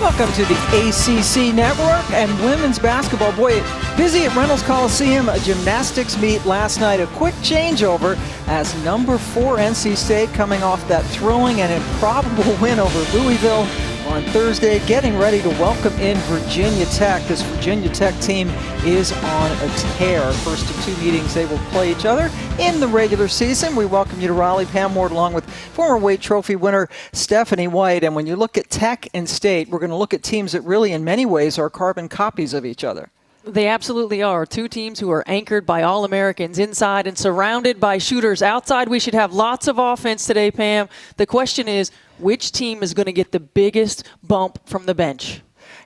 Welcome to the ACC Network and women's basketball. Boy, busy at Reynolds Coliseum, a gymnastics meet last night. A quick changeover as number 4 NC State coming off that thrilling and improbable win over Louisville on Thursday, getting ready to welcome in Virginia Tech. This Virginia Tech team is on a tear. First of 2 meetings they will play each other in the regular season. We welcome you to Raleigh. Pam Ward along with former Wade Trophy winner Stephanie White. And when you look at Tech and State, we're going to look at teams that really in many ways are carbon copies of each other. They absolutely are. 2 teams who are anchored by All-Americans inside and surrounded by shooters outside. We should have lots of offense today, Pam. The question is, which team is going to get the biggest bump from the bench?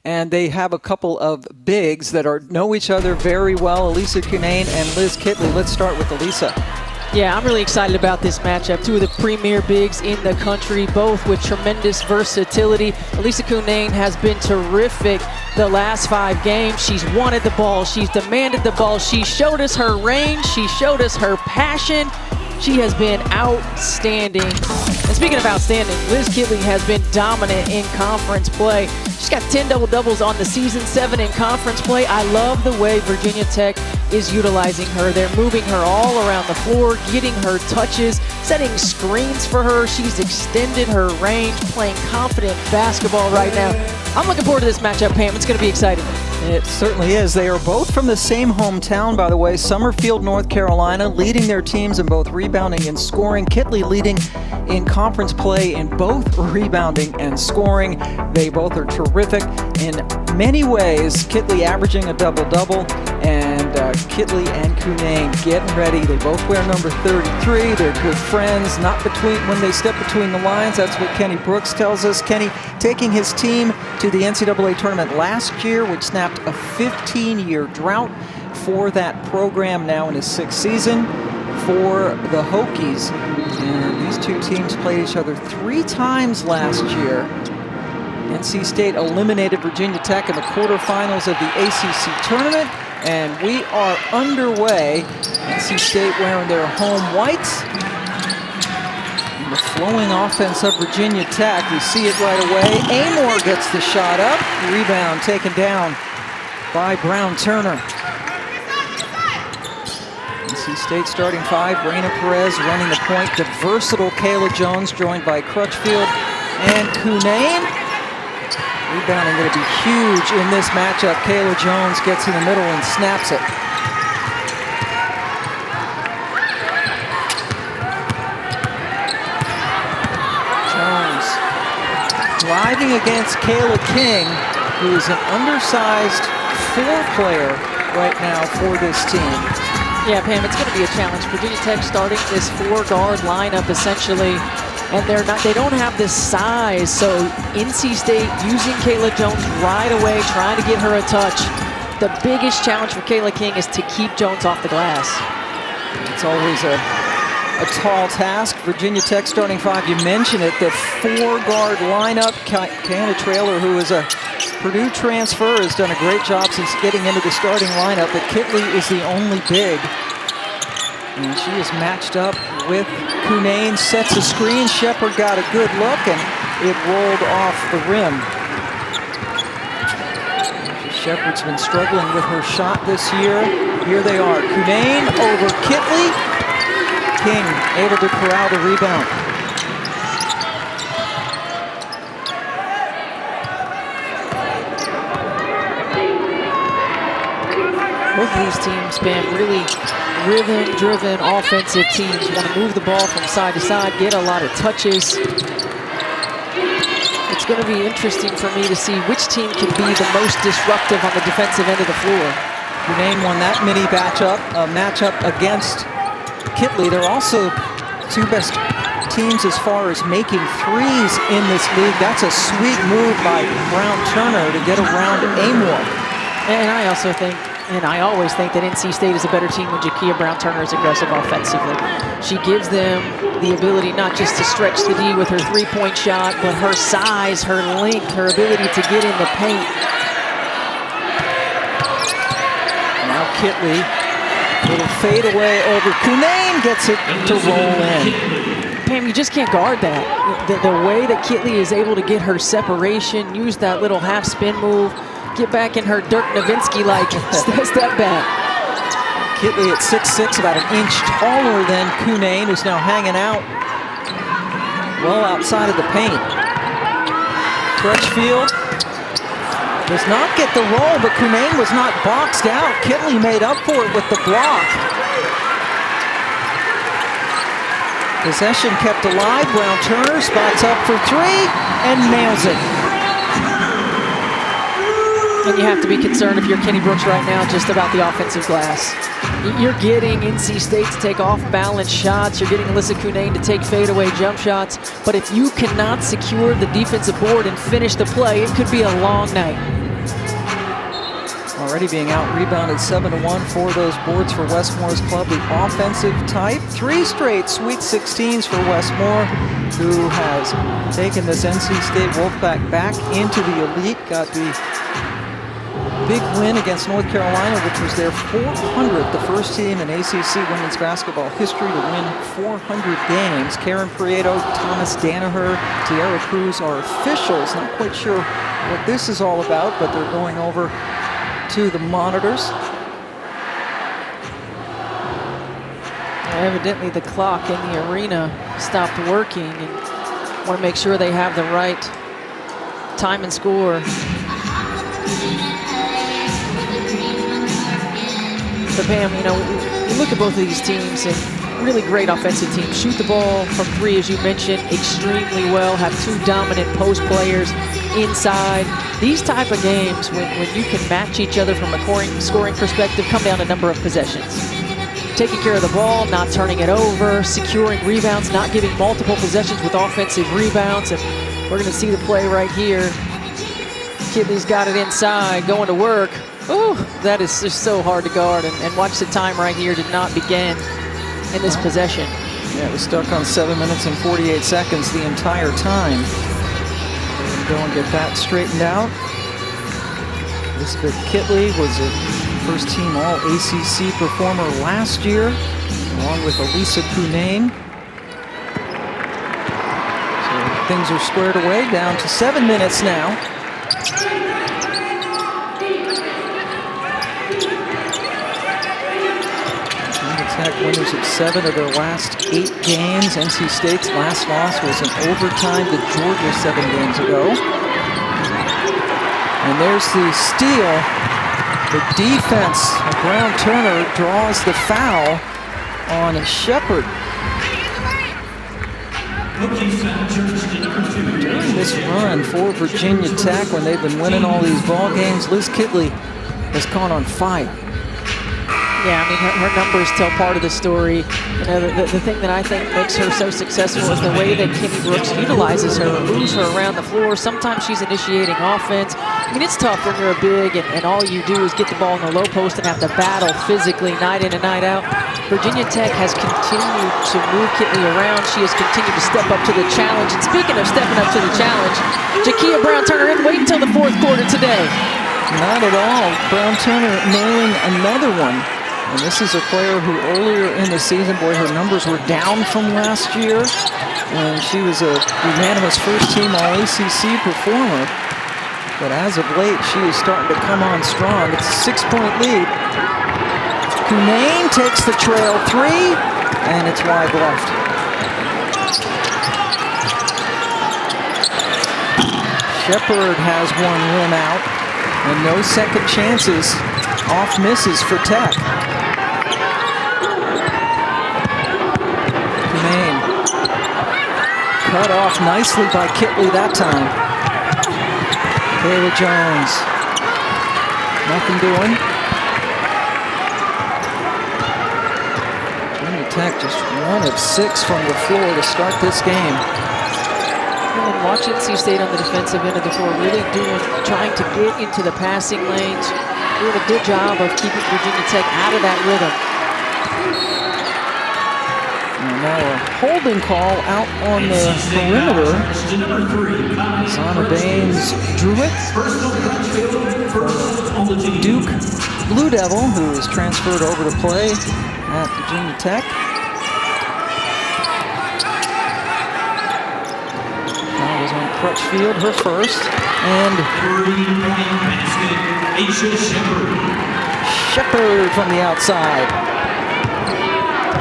And they have a couple of bigs that know each other very well, Elisa Cunane and Liz Kitley. Let's start with Elisa. Yeah, I'm really excited about this matchup. 2 of the premier bigs in the country, both with tremendous versatility. Elisa Cunane has been terrific the last 5 games. She's wanted the ball. She's demanded the ball. She showed us her range. She showed us her passion. She has been outstanding. And speaking of outstanding, Liz Kitley has been dominant in conference play. She's got 10 double-doubles on the season, 7 in conference play. I love the way Virginia Tech is utilizing her. They're moving her all around the floor, getting her touches, setting screens for her. She's extended her range, playing confident basketball right now. I'm looking forward to this matchup, Pam. It's going to be exciting. It certainly is. They are both from the same hometown, by the way, Summerfield, North Carolina, leading their teams in both rebounding and scoring. Kitley leading in conference play in both rebounding and scoring. They both are terrific in many ways. Kitley averaging a double-double, and Kitley and Cunane getting ready. They both wear number 33. They're good friends, not when they step between the lines. That's what Kenny Brooks tells us. Kenny taking his team to the NCAA tournament last year, which snapped a 15-year drought for that program, now in his 6th season for the Hokies. And these 2 teams played each other 3 times last year. NC State eliminated Virginia Tech in the quarterfinals of the ACC tournament, and we are underway. NC State wearing their home whites. And the flowing offense of Virginia Tech, we see it right away. Amor gets the shot up, rebound taken down by Brown-Turner. NC State starting 5, Raina Perez running the point. The versatile Kayla Jones joined by Crutchfield and Cunane. Rebounding going to be huge in this matchup. Kayla Jones gets in the middle and snaps it. Jones driving against Kayla King, who is an undersized 4-player right now for this team. Yeah, Pam, it's going to be a challenge. Virginia Tech starting this 4-guard lineup essentially, and they don't have the size. So NC State using Kayla Jones right away, trying to get her a touch. The biggest challenge for Kayla King is to keep Jones off the glass. It's always a tall task. Virginia Tech starting 5, you mentioned it, the 4-guard lineup. Kiana Traylor, who is a Purdue transfer, has done a great job since getting into the starting lineup, but Kitley is the only big. And she is matched up with Cunane, sets a screen. Shepard got a good look, and it rolled off the rim. Shepard's been struggling with her shot this year. Here they are. Cunane over Kitley. King able to corral the rebound. Both of these teams, Pam, really rhythm-driven offensive teams. Want to move the ball from side to side, get a lot of touches. It's going to be interesting for me to see which team can be the most disruptive on the defensive end of the floor. Cunane won that mini matchup against Kitley. They're also 2 best teams as far as making threes in this league. That's a sweet move by Brown-Turner to get around Amor. And I also think, and I always think, that NC State is a better team when Jakia Brown-Turner is aggressive offensively. She gives them the ability not just to stretch the D with her 3-point shot, but her size, her length, her ability to get in the paint. Now Kitley, little fade away over Cunane, gets it to roll in. Pam, you just can't guard that. The way that Kitley is able to get her separation, use that little half spin move, get back in her Dirk Nowitzki-like step back. Kitley at 6'6", about an inch taller than Cunane, who's now hanging out well outside of the paint. Crutchfield does not get the roll, but Cunane was not boxed out. Kitley made up for it with the block. Possession kept alive. Brown Turner spots up for three and nails it. And you have to be concerned if you're Kenny Brooks right now just about the offensive glass. You're getting NC State to take off-balance shots. You're getting Alyssa Cunane to take fadeaway jump shots. But if you cannot secure the defensive board and finish the play, it could be a long night. Already being out-rebounded 7-1 for those boards for Westmore's club. The offensive type. 3 straight Sweet 16s for Westmore, who has taken this NC State Wolfpack back into the elite. Got the big win against North Carolina, which was their 400th, the first team in ACC women's basketball history to win 400 games. Karen Prieto, Thomas Danaher, Tierra Cruz are officials. Not quite sure what this is all about, but they're going over to the monitors. Evidently the clock in the arena stopped working, and want to make sure they have the right time and score. But Pam, you know, you look at both of these teams, and really great offensive teams. Shoot the ball from 3, as you mentioned, extremely well. Have 2 dominant post players inside. These type of games, when you can match each other from a scoring perspective, come down to number of possessions. Taking care of the ball, not turning it over, securing rebounds, not giving multiple possessions with offensive rebounds. And we're going to see the play right here. Kitley's got it inside, going to work. Ooh, that is just so hard to guard. And watch the time right here did not begin in this possession. Yeah, it was stuck on 7 minutes and 48 seconds the entire time. Go and get that straightened out. Elizabeth Kitley was a first-team All-ACC performer last year, along with Elisa Cunane. So things are squared away, down to 7 minutes now. Tech winners of 7 of their last 8 games. NC State's last loss was in overtime to Georgia 7 games ago. And there's the steal. The defense of Brown Turner draws the foul on Shepard. During this run for Virginia Tech, when they've been winning all these ball games, Liz Kitley has gone on fire. Yeah, I mean, her numbers tell part of the story. You know, the thing that I think makes her so successful is the way that Kenny Brooks utilizes her, moves her around the floor. Sometimes she's initiating offense. I mean, it's tough when you're a big and all you do is get the ball in the low post and have to battle physically night in and night out. Virginia Tech has continued to move Kitley around. She has continued to step up to the challenge. And speaking of stepping up to the challenge, Jakia Brown Turner didn't wait until the 4th quarter today. Not at all. Brown Turner nailing another one. And this is a player who earlier in the season, boy, her numbers were down from last year when she was a unanimous first-team All-ACC performer. But as of late, she is starting to come on strong. It's a 6-point lead. Cunane takes the trail 3, and it's wide left. Shepard has one rim out, and no second chances off misses for Tech. Cut off nicely by Kitley that time. Kayla Jones. Nothing doing. Virginia Tech just 1 of 6 from the floor to start this game. And watch NC State on the defensive end of the floor, really trying to get into the passing lanes. Doing a good job of keeping Virginia Tech out of that rhythm. Now a holding call out on the perimeter. Zana Baines drew it. Duke Blue Devil, who is transferred over to play at Virginia Tech. Crutchfield, her first. And Shepard from the outside.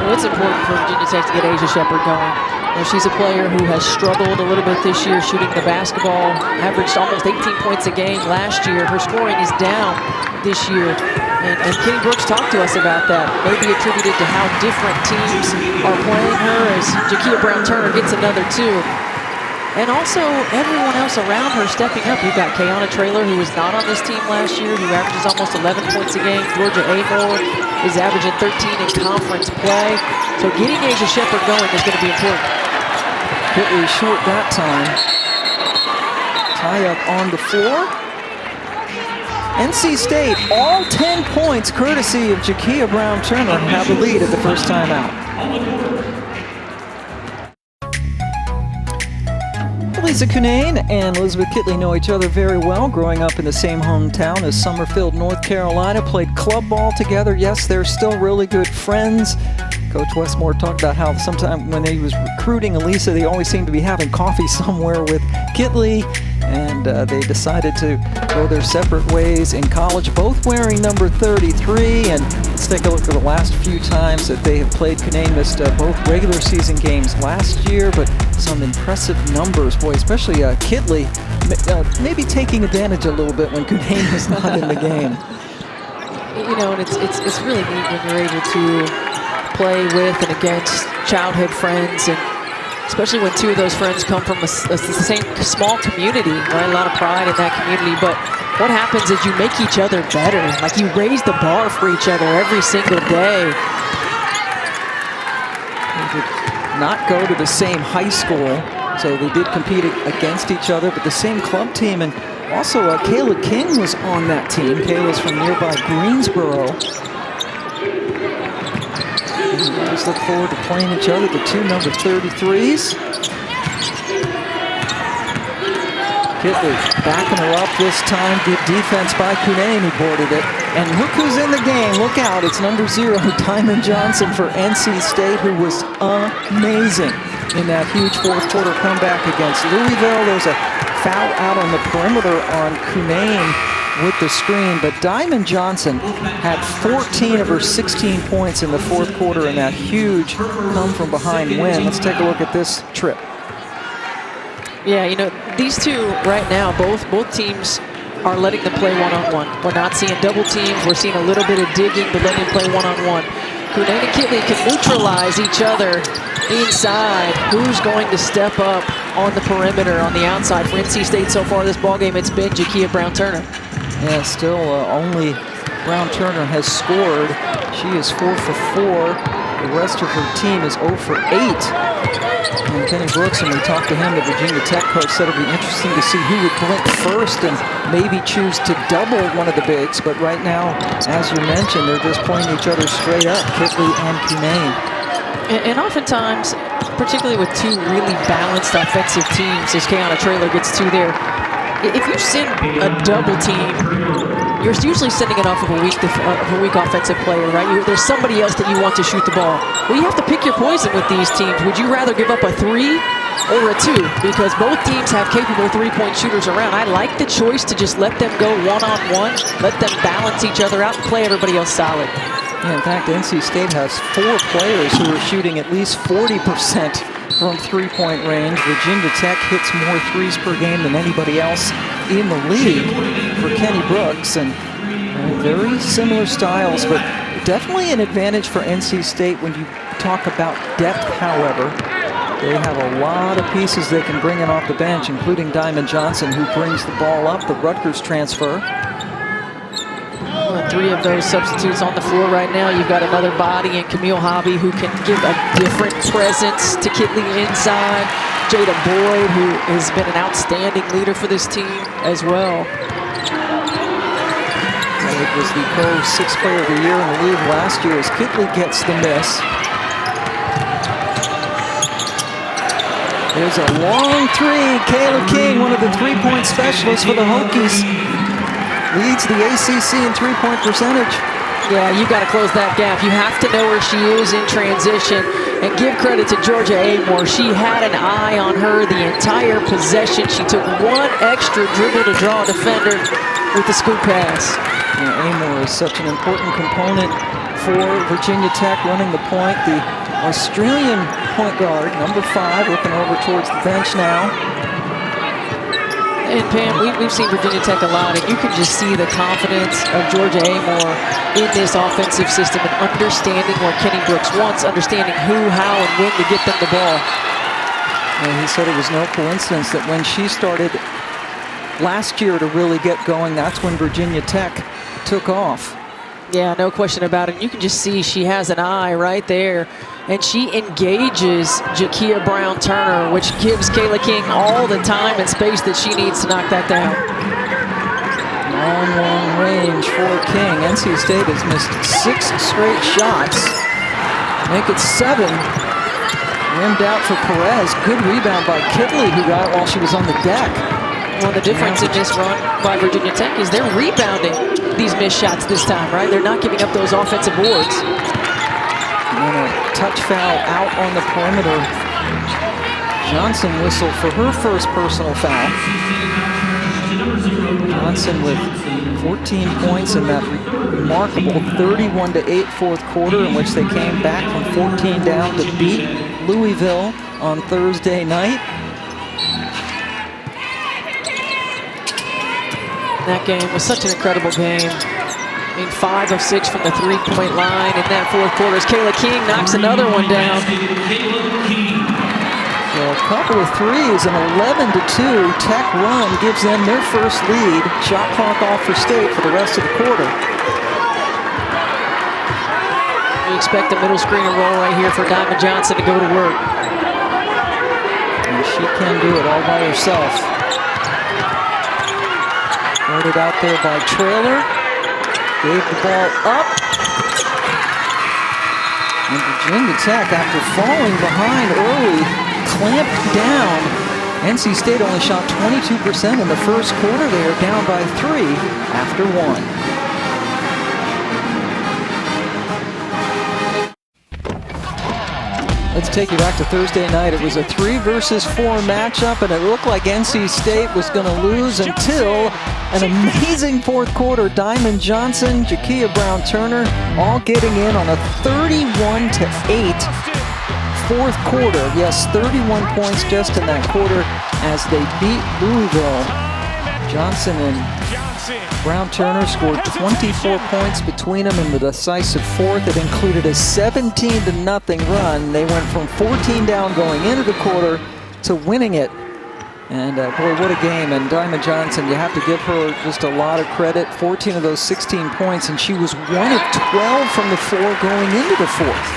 Well, it's important for Virginia Tech to get Asia Shepard going. You know, she's a player who has struggled a little bit this year shooting the basketball, averaged almost 18 points a game last year. Her scoring is down this year. And Kenny Brooks talked to us about that, maybe attributed to how different teams are playing her as Jakia Brown-Turner gets another 2. And also everyone else around her stepping up. You've got Kayana Traylor, who was not on this team last year, who averages almost 11 points a game. Georgia Amore is averaging 13 in conference play. So getting Asia Shepard going is going to be important. Kitley short that time. Tie up on the floor. NC State, all 10 points courtesy of Jakia Brown-Turner, have the lead at the first time out. Lisa Cunane and Elizabeth Kitley know each other very well, growing up in the same hometown as Summerfield, North Carolina, played club ball together. Yes, they're still really good friends. Coach Westmore talked about how sometime when he was recruiting Elisa, they always seemed to be having coffee somewhere with Kitley, and they decided to go their separate ways in college, both wearing number 33. And let's take a look at the last few times that they have played. Cunane missed both regular season games last year, but some impressive numbers, boy, especially Kitley maybe taking advantage a little bit when Cunane was not in the game. You know, and it's really neat when you're able to play with and against childhood friends, and especially when 2 of those friends come from the same small community, right? A lot of pride in that community. But what happens is you make each other better. Like, you raise the bar for each other every single day. They did not go to the same high school, so they did compete against each other, but the same club team. And also Kayla King was on that team. Kayla's from nearby Greensboro. We always look forward to playing each other, the 2 number 33s. Kitley backing her up this time. Good defense by Cunane, who boarded it. And look who's in the game. Look out, it's number 0, Diamond Johnson for NC State, who was amazing in that huge fourth quarter comeback against Louisville. There's a foul out on the perimeter on Cunane with the screen, but Diamond Johnson had 14 of her 16 points in the fourth quarter in that huge come-from-behind win. Let's take a look at this trip. Yeah, you know, these 2 right now, both teams are letting them play one-on-one. We're not seeing double teams. We're seeing a little bit of digging, but letting them play one-on-one. Cunane and Kitley can neutralize each other inside. Who's going to step up on the perimeter on the outside? For NC State so far this ballgame, it's been Jakia Brown-Turner. Yeah, still only Brown-Turner has scored. She is 4 for 4. The rest of her team is 0 for 8. And Kenny Brooks, and we talked to him, the Virginia Tech coach, said it'll be interesting to see who would blink first and maybe choose to double one of the bigs. But right now, as you mentioned, they're just playing each other straight up, Kitley and Cunane. And oftentimes, particularly with 2 really balanced offensive teams, as Kayana Traylor gets 2 there, if you send a double team, you're usually sending it off of a weak offensive player, right? There's somebody else that you want to shoot the ball. Well, you have to pick your poison with these teams. Would you rather give up a 3 or a 2? Because both teams have capable 3-point shooters around. I like the choice to just let them go one-on-one, let them balance each other out and play everybody else solid. Yeah, in fact, NC State has 4 players who are shooting at least 40% from 3-point range. Virginia Tech hits more 3s per game than anybody else in the league for Kenny Brooks. And very similar styles, but definitely an advantage for NC State when you talk about depth, however. They have a lot of pieces they can bring in off the bench, including Diamond Johnson, who brings the ball up, the Rutgers transfer. 3 of those substitutes on the floor right now. You've got another body in Camille Hobby, who can give a different presence to Kitley inside. Jada Boyd, who has been an outstanding leader for this team as well. Boyd was the co-6th player of the year in the league last year as Kitley gets the miss. There's a long 3. Kayla King, one of the 3-point specialists for the Hokies, leads the ACC in 3-point percentage. Yeah, you got to close that gap. You have to know where she is in transition. And give credit to Georgia Amore. She had an eye on her the entire possession. She took one extra dribble to draw a defender with the scoop pass. Yeah, Amore is such an important component for Virginia Tech running the point. The Australian point guard, number 5, looking over towards the bench now. And Pam, we've seen Virginia Tech a lot, and you can just see the confidence of Georgia Amore in this offensive system and understanding what Kenny Brooks wants, understanding who, how, and when to get them the ball. And he said it was no coincidence that when she started last year to really get going, that's when Virginia Tech took off. Yeah, no question about it. You can just see she has an eye right there. And she engages Jakia Brown-Turner, which gives Kayla King all the time and space that she needs to knock that down. Long range for King. NC State has missed 6 straight shots. Make it 7. Rimmed out for Perez. Good rebound by Kitley, who got it while she was on the deck. Well, the difference in this run by Virginia Tech is they're rebounding these missed shots this time, right? They're not giving up those offensive boards. And a touch foul out on the perimeter. Johnson whistled for her first personal foul. Johnson with 14 points in that remarkable 31-8 fourth quarter, in which they came back from 14 down to beat Louisville on Thursday night. That game was such an incredible game. I mean, 5 of 6 from the three-point line in that fourth quarter as Kayla King knocks another one down. So a couple of threes, an 11-2 Tech run gives them their first lead. Shot clock off for State for the rest of the quarter. We expect the middle screen to roll right here for Diamond Johnson to go to work. And she can do it all by herself. Started out there by Traylor. Gave the ball up. And Virginia Tech, after falling behind early, clamped down. NC State only shot 22% in the first quarter. They are down by 3 after 1. Let's take you back to Thursday night. It was a 3 versus 4 matchup, and it looked like NC State was going to lose until an amazing fourth quarter. Diamond Johnson, Jakia Brown-Turner, all getting in on a 31-8 fourth quarter. Yes, 31 points just in that quarter as they beat Louisville. Johnson and Brown-Turner scored 24 points between them in the decisive fourth. It included a 17-0 run. They went from 14 down going into the quarter to winning it. And boy, what a game. And Diamond Johnson, you have to give her just a lot of credit. 14 of those 16 points, and she was 1 of 12 from the floor going into the fourth.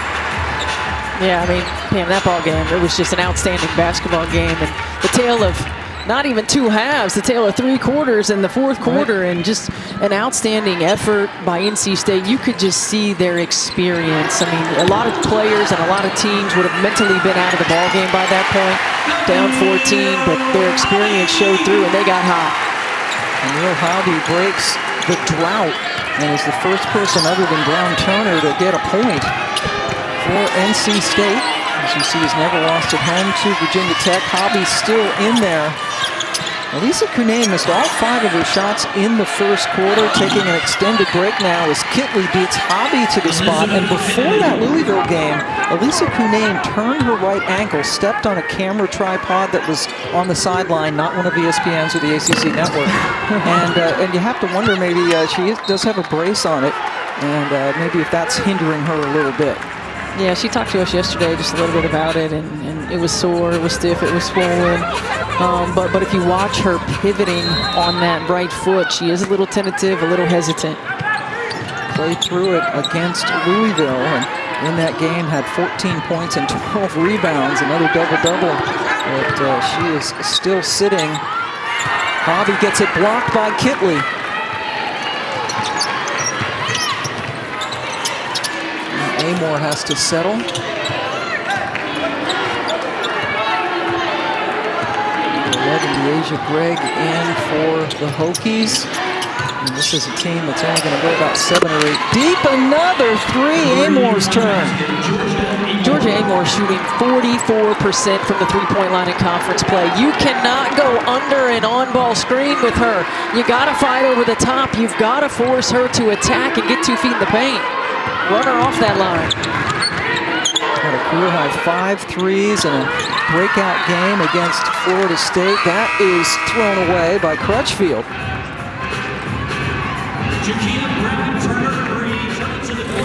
Yeah, I mean, Pam, that ball game, it was just an outstanding basketball game. And the tale of not even 2 halves, the tale of 3 quarters in the fourth quarter, and just an outstanding effort by NC State. You could just see their experience. I mean, a lot of players and a lot of teams would have mentally been out of the ball game by that point, down 14, but their experience showed through and they got hot. Neil Hobby breaks the drought and is the first person other than Brown-Turner to get a point for NC State. As you see, he's never lost at home to Virginia Tech. Hobby's still in there. Elisa Cunane missed all 5 of her shots in the first quarter, taking an extended break now as Kitley beats Hobby to the spot. And before that Louisville game, Elisa Cunane turned her right ankle, stepped on a camera tripod that was on the sideline, not one of ESPN's or the ACC network. And you have to wonder, maybe she does have a brace on it, and maybe if that's hindering her a little bit. Yeah, she talked to us yesterday just a little bit about it, and it was sore, it was stiff, it was swollen. But if you watch her pivoting on that right foot, she is a little tentative, a little hesitant. Played through it against Louisville, and in that game had 14 points and 12 rebounds, another double-double. But she is still sitting. Hobby gets it blocked by Kitley. Amore has to settle. Deasia Gregg in for the Hokies. And this is a team that's only going to go about 7 or 8 deep. Another 3, Amore's turn. Georgia Amore shooting 44% from the three-point line in conference play. You cannot go under an on-ball screen with her. You got to fight over the top. You've got to force her to attack and get 2 feet in the paint. Run her off that line. Had a career high 5 threes and a breakout game against Florida State. That is thrown away by Crutchfield.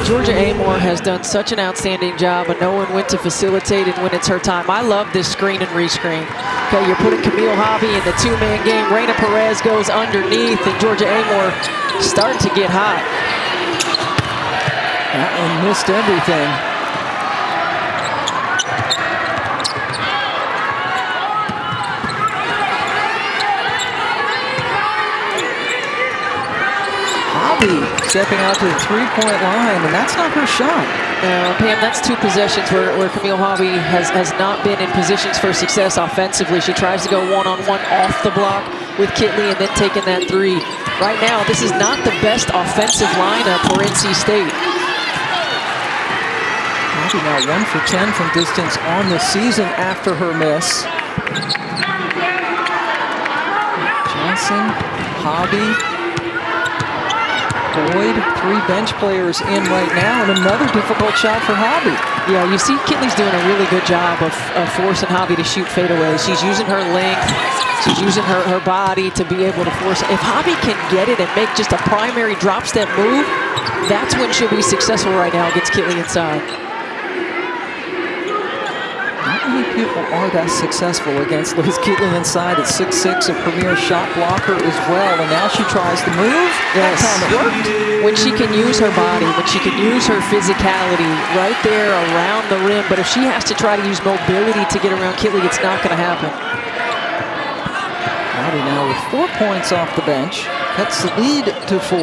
Georgia Amore has done such an outstanding job of knowing when to facilitate and when it's her time. I love this screen and rescreen. Okay, you're putting Camille Hobby in the 2-man game. Reyna Perez goes underneath, and Georgia Amore starting to get hot. That one missed everything. Stepping out to the three-point line, and that's not her shot. Pam, that's 2 possessions where Camille Hobby has not been in positions for success offensively. She tries to go one-on-one off the block with Kitley and then taking that 3. Right now, this is not the best offensive lineup for NC State. Hobby now 1 for 10 from distance on the season after her miss. Johnson, Hobby, Boyd, 3 bench players in right now, and another difficult shot for Hobby. Yeah, you see Kitley's doing a really good job of forcing Hobby to shoot fadeaways. She's using her length, she's using her body to be able to force. If Hobby can get it and make just a primary drop step move, that's when she'll be successful right now against Kitley inside. Not many people are that successful against Liz Kitley inside at 6'6", a premier shot blocker as well. And now she tries to move. Yes. That time it worked. When she can use her body, when she can use her physicality right there around the rim. But if she has to try to use mobility to get around Kitley, it's not going to happen. Hobby now with 4 points off the bench. Cuts the lead to 4.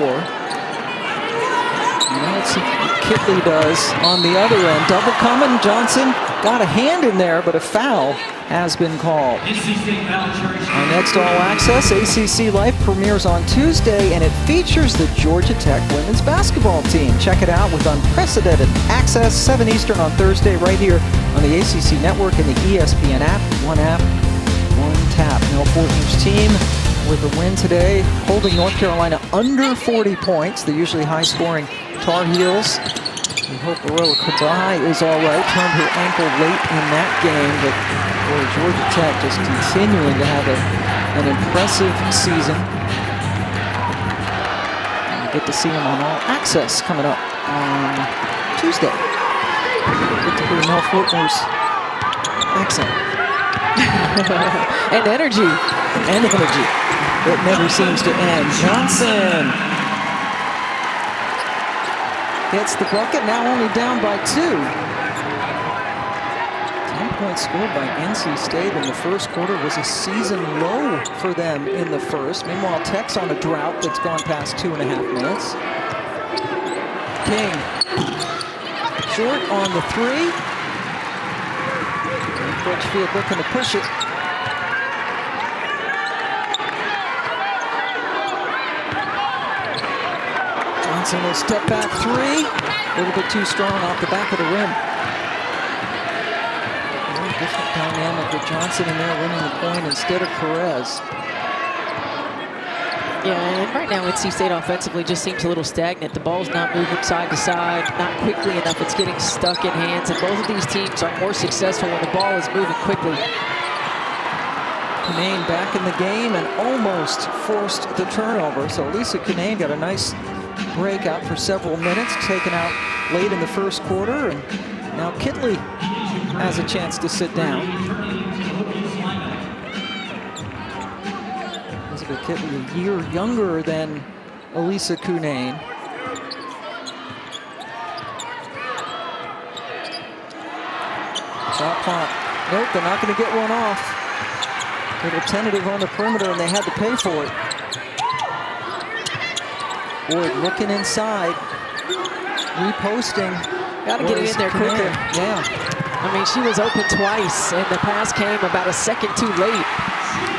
Now let's see what Kitley does on the other end. Double coming. Johnson got a hand in there, but a foul has been called. Our next All Access ACC Life premieres on Tuesday, and it features the Georgia Tech women's basketball team. Check it out with unprecedented access, 7 Eastern on Thursday, right here on the ACC Network and the ESPN app. One tap. Now Fulton's team with a win today, holding North Carolina under 40 points. The usually high-scoring Tar Heels. We hope Aurora Kabai is all right. Turned her ankle late in that game, but boy, Georgia Tech just continuing to have an impressive season. And we get to see them on All Access coming up on Tuesday. Get to hear Mel Fortner's accent. And energy. And energy. It never seems to end. Johnson gets the bucket, now only down by 2. 10 points scored by NC State in the first quarter was a season low for them in the first. Meanwhile, Tech's on a drought that's gone past 2.5 minutes. King, short on the 3. Crutchfield looking to push it. Johnson will step back 3. A little bit too strong off the back of the rim. Very different dynamic with Johnson in there winning the point instead of Perez. Yeah, and right now NC State offensively just seems a little stagnant. The ball's not moving side to side, not quickly enough. It's getting stuck in hands, and both of these teams are more successful when the ball is moving quickly. Kinane back in the game and almost forced the turnover. So Lisa Kinane got a nice break out for several minutes, taken out late in the first quarter, and now Kitley has a chance to sit down. Elizabeth Kitley a year younger than Elisa Kinane. Shot clock. Nope, they're not going to get one off. A little tentative on the perimeter, and they had to pay for it. Boyd looking inside, reposting. Got to get it in there quicker. Yeah. I mean, she was open twice, and the pass came about a second too late.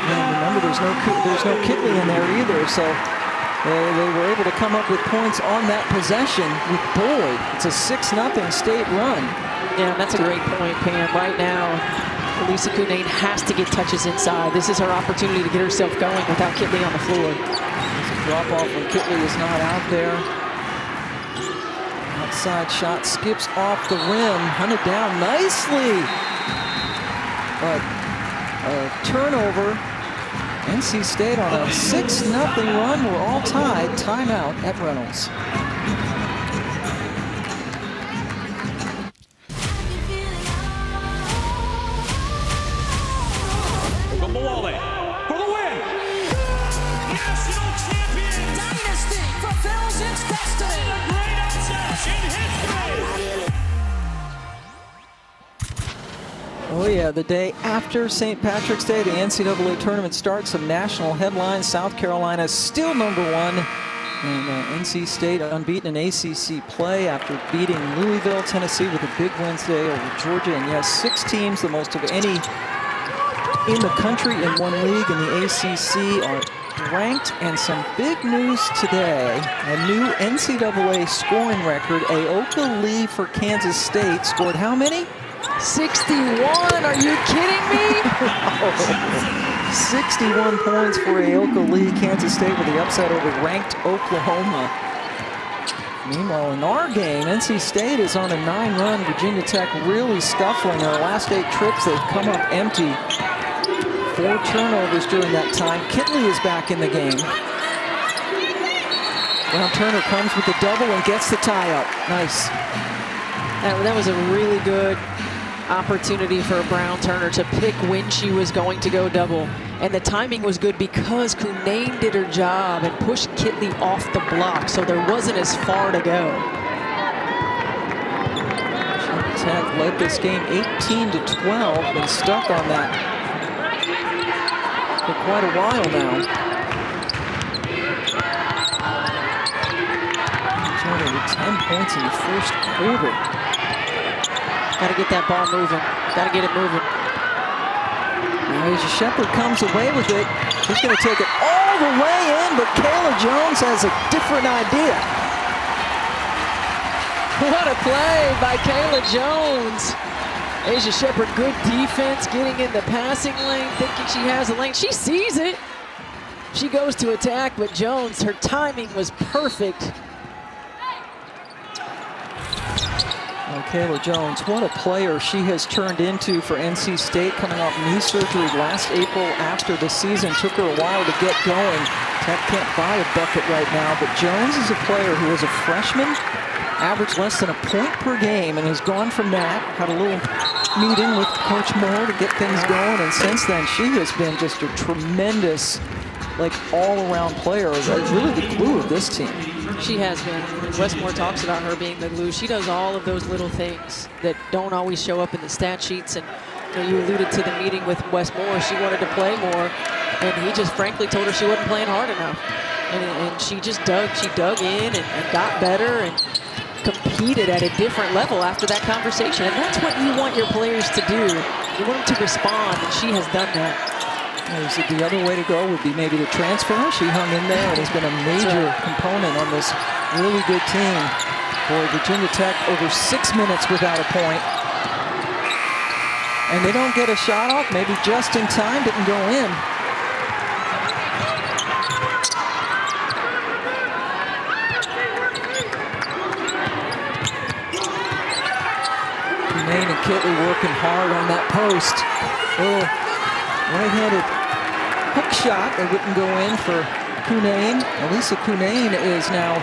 And remember, there's no Kitley in there either, so they were able to come up with points on that possession with Boyd. It's a 6-0 State run. Yeah, that's a great point, Pam. Right now, Elisa Cunane has to get touches inside. This is her opportunity to get herself going without Kitley on the floor. There's a drop off when Kitley is not out there. Outside shot skips off the rim, hunted down nicely. But a turnover. NC State on a 6-0 run. We're all tied. Timeout at Reynolds. For the win! National champion! Dynasty fulfills its destiny! The greatest match in history! Oh yeah, the day after St. Patrick's Day, the NCAA tournament starts. Some national headlines. South Carolina still #1. And NC State unbeaten in ACC play after beating Louisville, Tennessee with a big Wednesday over Georgia. And yes, 6 teams, the most of any in the country in one league in the ACC, are ranked. And some big news today. A new NCAA scoring record. Aoka Lee for Kansas State scored how many? 61, are you kidding me? 61 points for Aoka Lee. Kansas State with the upset over ranked Oklahoma. Meanwhile, in our game, NC State is on a 9 run. Virginia Tech really scuffling. Their last 8 trips, they've come up empty. 4 turnovers during that time. Kitley is back in the game. Brown Turner comes with the double and gets the tie up. Nice. That was a really good opportunity for Brown Turner to pick when she was going to go double. And the timing was good because Cunane did her job and pushed Kitley off the block, so there wasn't as far to go. Tech led this game 18-12, been stuck on that for quite a while now. Turner with 10 points in the first quarter. Got to get that ball moving. Got to get it moving. Now Asia Shepherd comes away with it. She's going to take it all the way in, but Kayla Jones has a different idea. What a play by Kayla Jones. Asia Shepherd, good defense, getting in the passing lane, thinking she has a lane. She sees it. She goes to attack, but Jones, her timing was perfect. Kayla Jones, what a player she has turned into for NC State, coming off knee surgery last April after the season. Took her a while to get going. Tech can't buy a bucket right now, but Jones is a player who is a freshman, averaged less than a point per game, and has gone from that. Had a little meeting with Coach Moore to get things going, and since then she has been just a tremendous, like, all-around player. Really the glue of this team. She has been. Westmore talks about her being the glue. She does all of those little things that don't always show up in the stat sheets. And you alluded to the meeting with Westmore. She wanted to play more, and he just frankly told her she wasn't playing hard enough. And she just dug in and got better and competed at a different level after that conversation. And that's what you want your players to do. You want them to respond, and she has done that. The other way to go would be maybe the transfer. She hung in there and has been a major component on this really good team. For Virginia Tech, over 6 minutes without a point. And they don't get a shot off, maybe just in time, didn't go in. Cunane and Kitley working hard on that post. Oh, right-handed hook shot. They wouldn't go in for Cunane. Elisa Cunane is now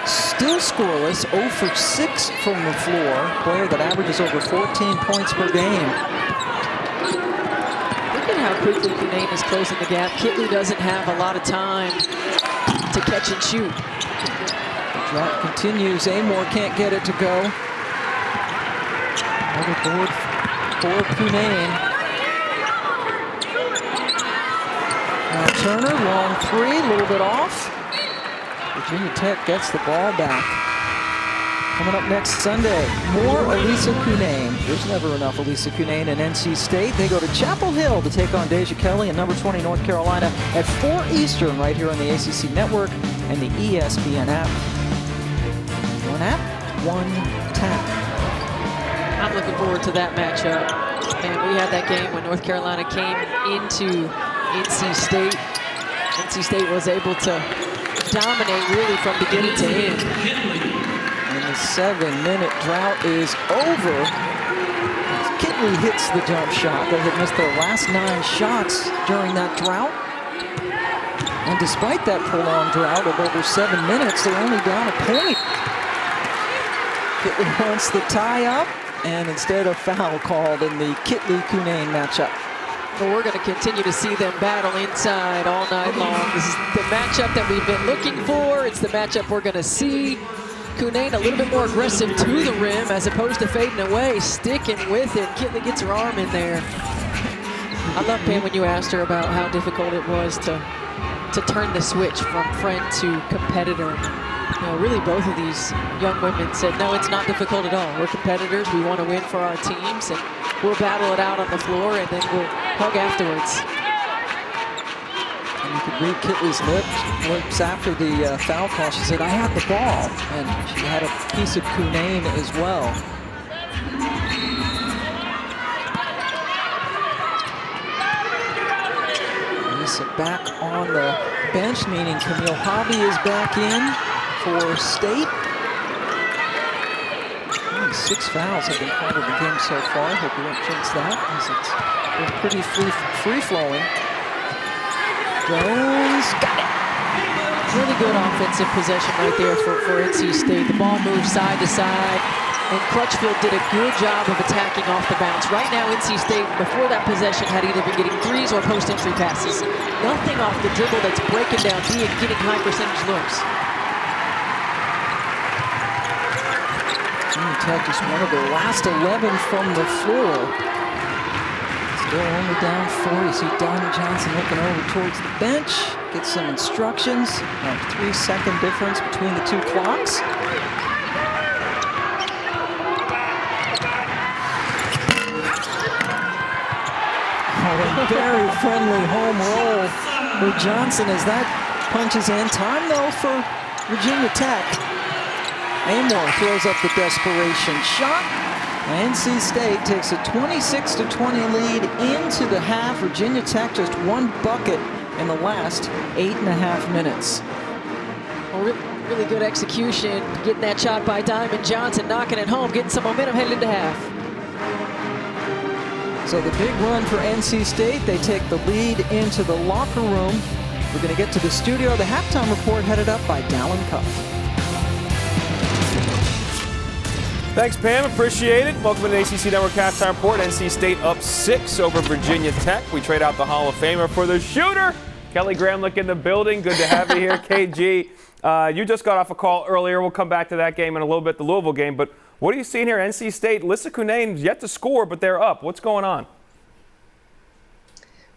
still scoreless, 0 for 6 from the floor. Player that averages over 14 points per game. Look at how quickly Cunane is closing the gap. Kitley doesn't have a lot of time to catch and shoot. The drop continues. Amore can't get it to go. Another board for Cunane. Now Turner, long 3, a little bit off. Virginia Tech gets the ball back. Coming up next Sunday, more Elisa Cunane. There's never enough Elisa Cunane in NC State. They go to Chapel Hill to take on Deja Kelly and number 20 North Carolina at 4 Eastern right here on the ACC Network and the ESPN app. One app, one tap. I'm looking forward to that matchup. And we had that game when North Carolina came into NC State. NC State was able to dominate really from beginning to end. And the 7-minute drought is over. Kitley hits the jump shot. They had missed their last 9 shots during that drought. And despite that prolonged drought of over 7 minutes, they're only down a point. Kitley wants the tie up, and instead a foul called in the Kitley-Cunane matchup. But we're going to continue to see them battle inside all night long. This is the matchup that we've been looking for. It's the matchup we're going to see. Cunane a little bit more aggressive to the rim as opposed to fading away, sticking with it. Kitley gets her arm in there. I love, Pam, when you asked her about how difficult it was to turn the switch from friend to competitor. You know, really both of these young women said, no, it's not difficult at all. We're competitors. We want to win for our teams, and we'll battle it out on the floor, and then we'll hug afterwards. And you could read Kitley's lips after the foul call. She said, I had the ball, and she had a piece of Cunane as well. Lisa back on the bench, meaning Camille Hobby is back in for State. Only 6 fouls have been called in the game so far. Hope you won't jinx that, as it's been pretty free-flowing. Jones got it. Really good offensive possession right there for NC State. The ball moved side to side, and Crutchfield did a good job of attacking off the bounce. Right now, NC State, before that possession, had either been getting threes or post-entry passes. Nothing off the dribble that's breaking down D and getting high percentage looks. Virginia Tech is one of their last 11 from the floor. Still only down 4. You see Diamond Johnson looking over towards the bench. Get some instructions. A 3-second difference between the 2 clocks. A very friendly home roll for Johnson as that punches in. Time though for Virginia Tech. Amor throws up the desperation shot. NC State takes a 26-20 lead into the half. Virginia Tech just 1 bucket in the last 8.5 minutes. Well, really good execution, getting that shot by Diamond Johnson, knocking it home, getting some momentum headed into half. So the big run for NC State, they take the lead into the locker room. We're going to get to the studio. The halftime report headed up by Dallin Cuff. Thanks, Pam. Appreciate it. Welcome to the ACC Network halftime report. NC State up 6 over Virginia Tech. We trade out the Hall of Famer for the shooter. Kelly Gramlich in the building. Good to have you here, KG. You just got off a call earlier. We'll come back to that game in a little bit, the Louisville game. But what are you seeing here? NC State, Lissa Cunane's yet to score, but they're up. What's going on?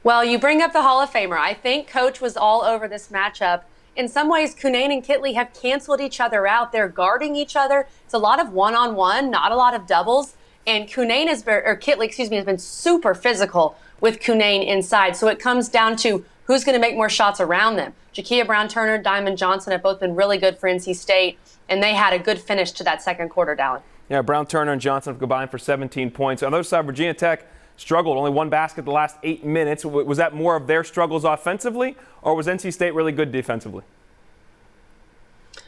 Well, you bring up the Hall of Famer. I think Coach was all over this matchup. In some ways, Cunane and Kitley have canceled each other out. They're guarding each other. It's a lot of one-on-one, not a lot of doubles. And Kitley, has been super physical with Cunane inside. So it comes down to who's going to make more shots around them. Jakia Brown-Turner, Diamond Johnson have both been really good for NC State, and they had a good finish to that second quarter, Dallin. Yeah, Brown-Turner and Johnson have combined for 17 points. On the other side, Virginia Tech struggled. Only 1 basket the last 8 minutes. Was that more of their struggles offensively, or was NC State really good defensively?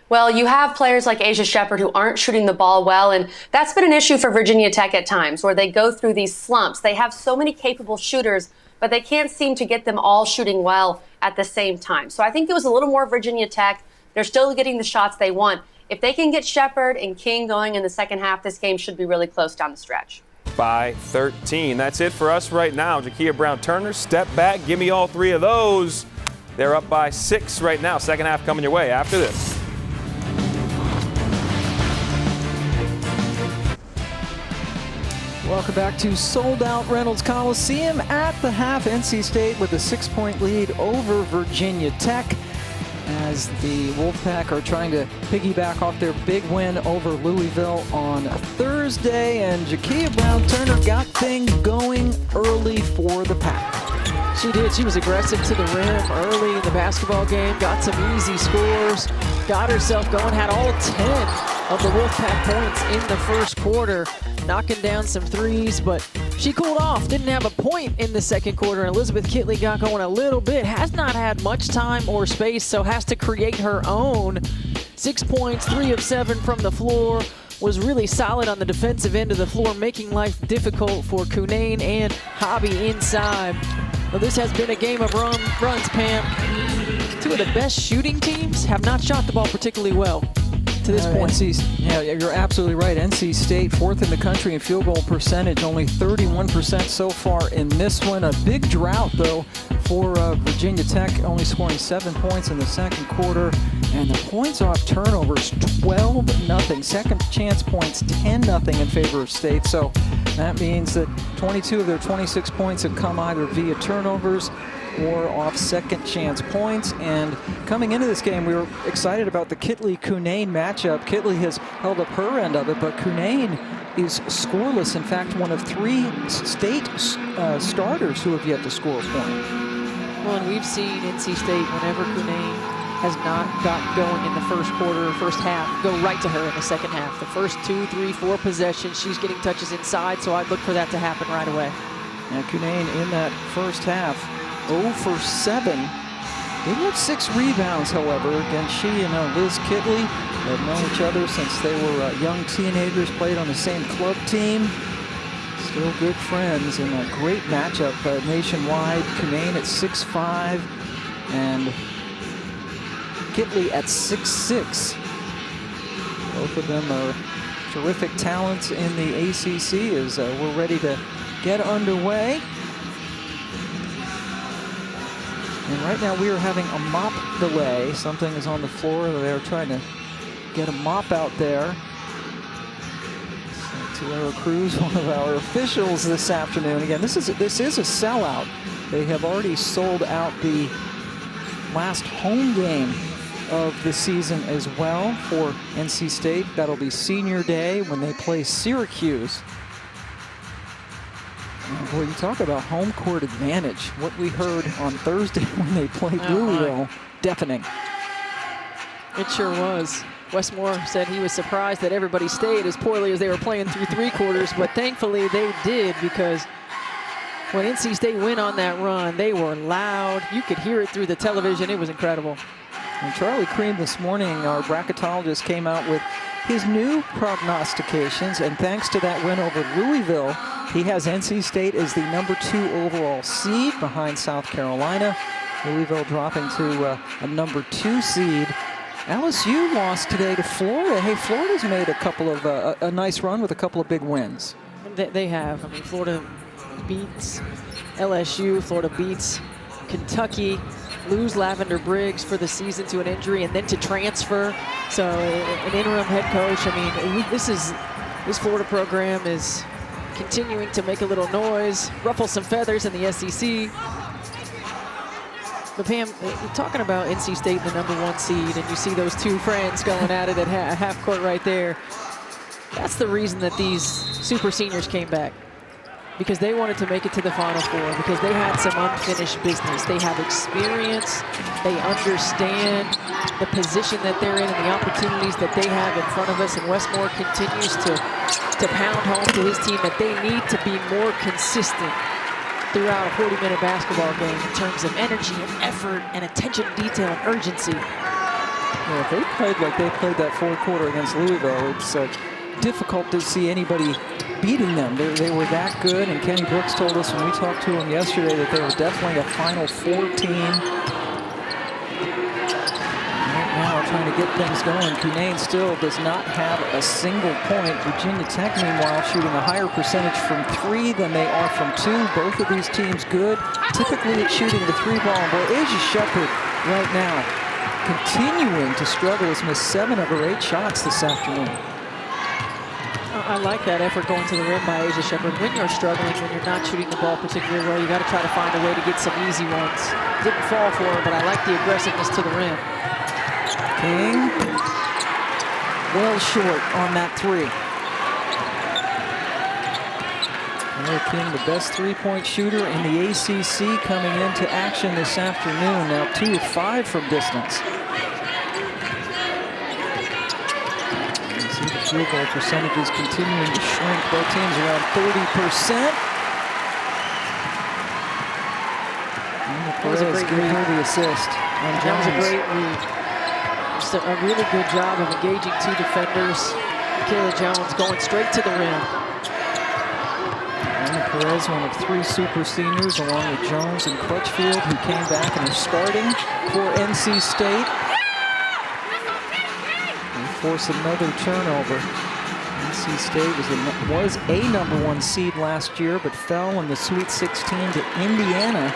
Well, you have players like Asia Shepherd who aren't shooting the ball well, and that's been an issue for Virginia Tech at times, where they go through these slumps. They have so many capable shooters, but they can't seem to get them all shooting well at the same time. So I think it was a little more Virginia Tech. They're still getting the shots they want. If they can get Shepherd and King going in the second half, this game should be really close down the stretch. By 13. That's it for us right now. Jakia Brown-Turner, step back, give me all 3 of those. They're up by 6 right now. Second half coming your way after this. Welcome back to sold-out Reynolds Coliseum. At the half, NC State with a 6-point lead over Virginia Tech, as the Wolfpack are trying to piggyback off their big win over Louisville on Thursday. And Jakia Brown-Turner got things going early for the Pack. She did. She was aggressive to the rim early in the basketball game, got some easy scores, got herself going, had all 10 of the Wolfpack points in the first quarter, knocking down some threes, but she cooled off, didn't have a point in the second quarter. Elizabeth Kitley got going a little bit, has not had much time or space, so has to create her own. 6 points, 3 of 7 from the floor, was really solid on the defensive end of the floor, making life difficult for Cunane and Hobby inside. Well, this has been a game of runs, Pam. Two of the best shooting teams have not shot the ball particularly well to this point. Yeah, you're absolutely right. NC State, 4th in the country in field goal percentage, only 31% so far in this one. A big drought, though, for Virginia Tech, only scoring 7 points in the second quarter. And the points off turnovers, 12-0. Second chance points, 10-0 in favor of State. So that means that 22 of their 26 points have come either via turnovers or off second chance points. And coming into this game, we were excited about the Kitley-Cunane matchup. Kitley has held up her end of it, but Cunane is scoreless. In fact, one of 3 state starters who have yet to score a point. Well, and we've seen NC State, whenever Cunane has not gotten going in the first quarter, first half, go right to her in the second half. The first 2, 3, 4 possessions, she's getting touches inside, so I'd look for that to happen right away. Now, Cunane in that first half, 0 for 7. Did have 6 rebounds, however. Again, she and Liz Kitley have known each other since they were young teenagers, played on the same club team. Still good friends, and a great matchup nationwide. Cunane at 6'5", and Kitley at 6'6". Both of them are terrific talents in the ACC as we're ready to get underway. And right now we are having a mop delay. Something is on the floor. They're trying to get a mop out there. So Tulare Cruz, one of our officials this afternoon. Again, this is a sellout. They have already sold out the last home game of the season as well for NC State. That'll be senior day when they play Syracuse. Oh boy, you talk about home court advantage. What we heard on Thursday when they played Louisville, deafening. It sure was. Westmore said he was surprised that everybody stayed as poorly as they were playing through 3 quarters, but thankfully they did, because when NC State went on that run, they were loud. You could hear it through the television. It was incredible. And Charlie Cream this morning, our bracketologist, came out with his new prognostications, and thanks to that win over Louisville, he has NC State as the #2 overall seed behind South Carolina. Louisville dropping to a #2 seed. LSU lost today to Florida. Hey, Florida's made a nice run with a couple of big wins. They have. I mean, Florida beats LSU. Florida beats Kentucky. Lose Lavender Briggs for the season to an injury and then to transfer. So an interim head coach. I mean, this Florida program is continuing to make a little noise, ruffle some feathers in the SEC. But Pam, you're talking about NC State, the #1 seed, and you see those 2 friends going at it at half court right there. That's the reason that these super seniors came back, because they wanted to make it to the Final Four, because they had some unfinished business. They have experience, they understand the position that they're in and the opportunities that they have in front of us, and Westmore continues to pound home to his team that they need to be more consistent throughout a 40-minute basketball game in terms of energy and effort and attention to detail and urgency. Yeah, if they played like they played that fourth quarter against Louisville, it's difficult to see anybody beating them. They were that good, and Kenny Brooks told us when we talked to him yesterday that they were definitely a Final Four team. Right now, trying to get things going. Cunane still does not have a single point. Virginia Tech, meanwhile, shooting a higher percentage from 3 than they are from 2. Both of these teams good. Typically, it's shooting the 3-ball. Boy, Asia Shepherd right now continuing to struggle. Has missed 7 of her 8 shots this afternoon. I like that effort going to the rim by Asia Shepherd. When you're struggling, when you're not shooting the ball particularly well, you got to try to find a way to get some easy ones. Didn't fall for her, but I like the aggressiveness to the rim. King, well short on that 3. Taylor King, the best three-point shooter in the ACC, coming into action this afternoon. Now 2 of 5 from distance. You see the field goal percentages continuing to shrink. Both teams around 30%. That was a great giving her read. the assist. That was a great read. Just a really good job of engaging 2 defenders. Kayla Jones going straight to the rim. Anna Perez, one of 3 super seniors, along with Jones and Crutchfield, who came back and are starting for NC State. They force another turnover. NC State was a #1 seed last year, but fell in the Sweet 16 to Indiana.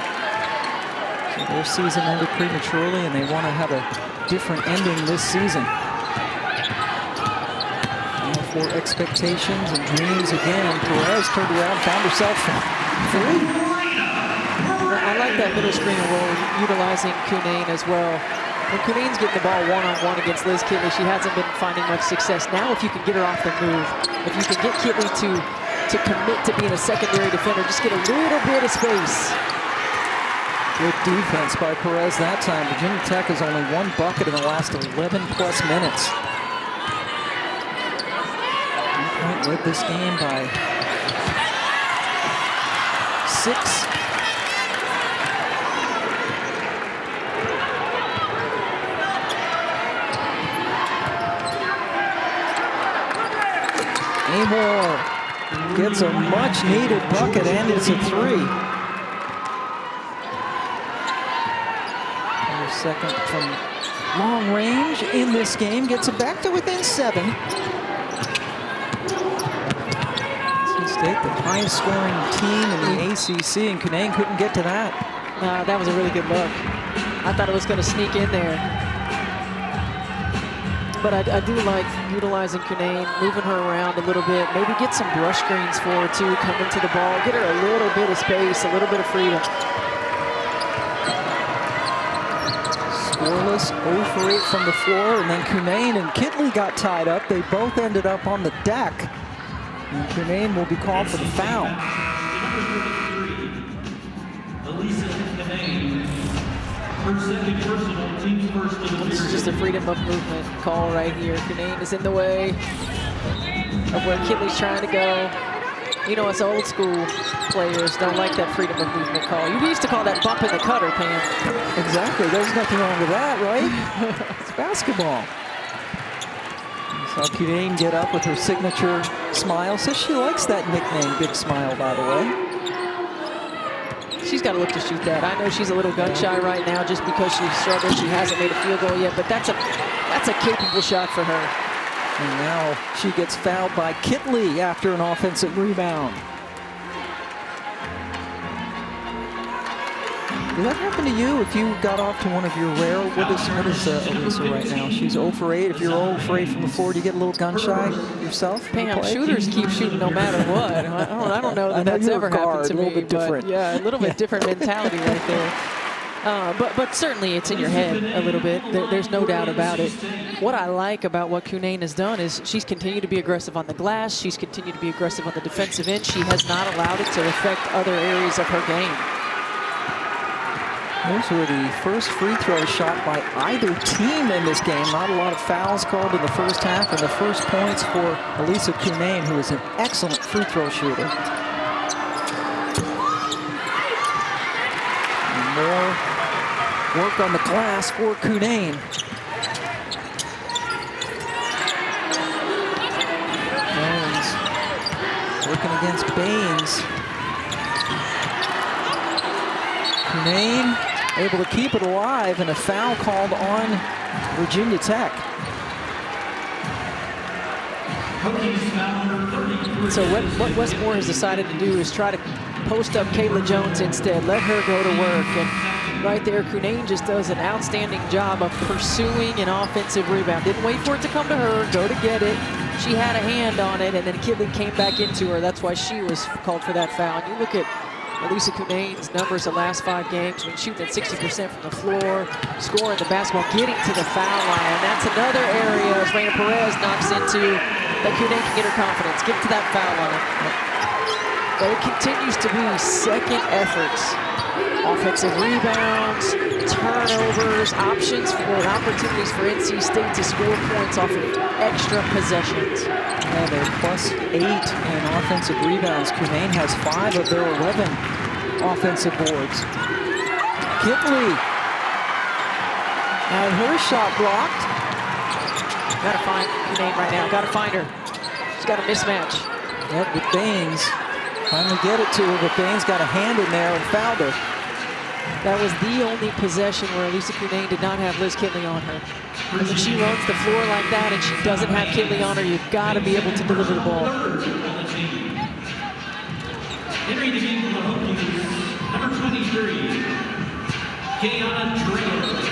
So their season ended prematurely, and they want to have a different ending this season. Now for expectations and dreams again. Perez turned around, found herself free. I like that middle screen role, utilizing Cunane as well. When Cunane's getting the ball one-on-one against Liz Kitley, she hasn't been finding much success. Now if you can get her off the move, if you can get Kitley to commit to being a secondary defender, just get a little bit of space. Good defense by Perez that time. Virginia Tech has only 1 bucket in the last 11+ minutes. Point led this game by 6. Amor gets a much-needed bucket, and it's a 3. Second from long range in this game, gets it back to within 7. NC State, the highest scoring team in the ACC, and Cunane couldn't get to that. That was a really good look. I thought it was going to sneak in there. But I do like utilizing Cunane, moving her around a little bit, maybe get some brush screens for her too, coming to the ball, get her a little bit of space, a little bit of freedom. Scoreless, 0 for 8 from the floor, and then Cunane and Kitley got tied up. They both ended up on the deck. And Cunane will be called for the foul. This is just a freedom of movement call right here. Cunane is in the way of where Kitley's trying to go. You know, us old school players don't like that freedom of movement call. We used to call that bump in the cutter, Pam. Exactly. There's nothing wrong with that, right? It's basketball. Saw Cunane get up with her signature smile. Says she likes that nickname, Big Smile, by the way. She's got to look to shoot that. I know she's a little gun shy right now just because she's struggling. She hasn't made a field goal yet, but that's a capable shot for her. And now she gets fouled by Kitley after an offensive rebound. Did that happen to you if you got off to one of your rare? What is Elisa right now? She's 0 for 8. If you're 0 for 8 from the floor, do you get a little gun shy yourself? Pam, shooters keep shooting no matter what. I don't know that that's ever happened to me. A little bit different. Yeah, a little bit different mentality right there. But certainly it's in your head a little bit. There's no doubt about it. What I like about what Cunane has done is she's continued to be aggressive on the glass. She's continued to be aggressive on the defensive end. She has not allowed it to affect other areas of her game. Those were the first free throw shot by either team in this game. Not a lot of fouls called in the first half, and the first points for Elisa Cunane, who is an excellent free throw shooter. And more work on the glass for Cunane. Jones working against Baines. Cunane able to keep it alive, and a foul called on Virginia Tech. So what Westmore has decided to do is try to post up Kayla Jones instead. Let her go to work. And right there, Cunane just does an outstanding job of pursuing an offensive rebound. Didn't wait for it to come to her, go to get it. She had a hand on it, and then Kitley came back into her. That's why she was called for that foul. And you look at Elisa Cunane's numbers the last 5 games, when shooting at 60% from the floor, scoring the basketball, getting to the foul line. That's another area, as Reina Perez knocks into, that Cunane can get her confidence, get to that foul line. But it continues to be second efforts. Offensive rebounds, turnovers, options for opportunities for NC State to score points off of extra possessions. Yeah, they're +8 in offensive rebounds. Cunane has 5 of their 11 offensive boards. Kitley had her shot blocked. Gotta find Cunane right now, gotta find her. She's got a mismatch. Yep, with Baines. Finally get it to her, but Baines got a hand in there and fouled her. That was the only possession where Elisa Cunane did not have Liz Kitley on her. And when she runs the floor like that and she doesn't have Kitley on her, you've got to be able to deliver the ball. Entering the game for the Hokies, number 23, Kiana Reynolds.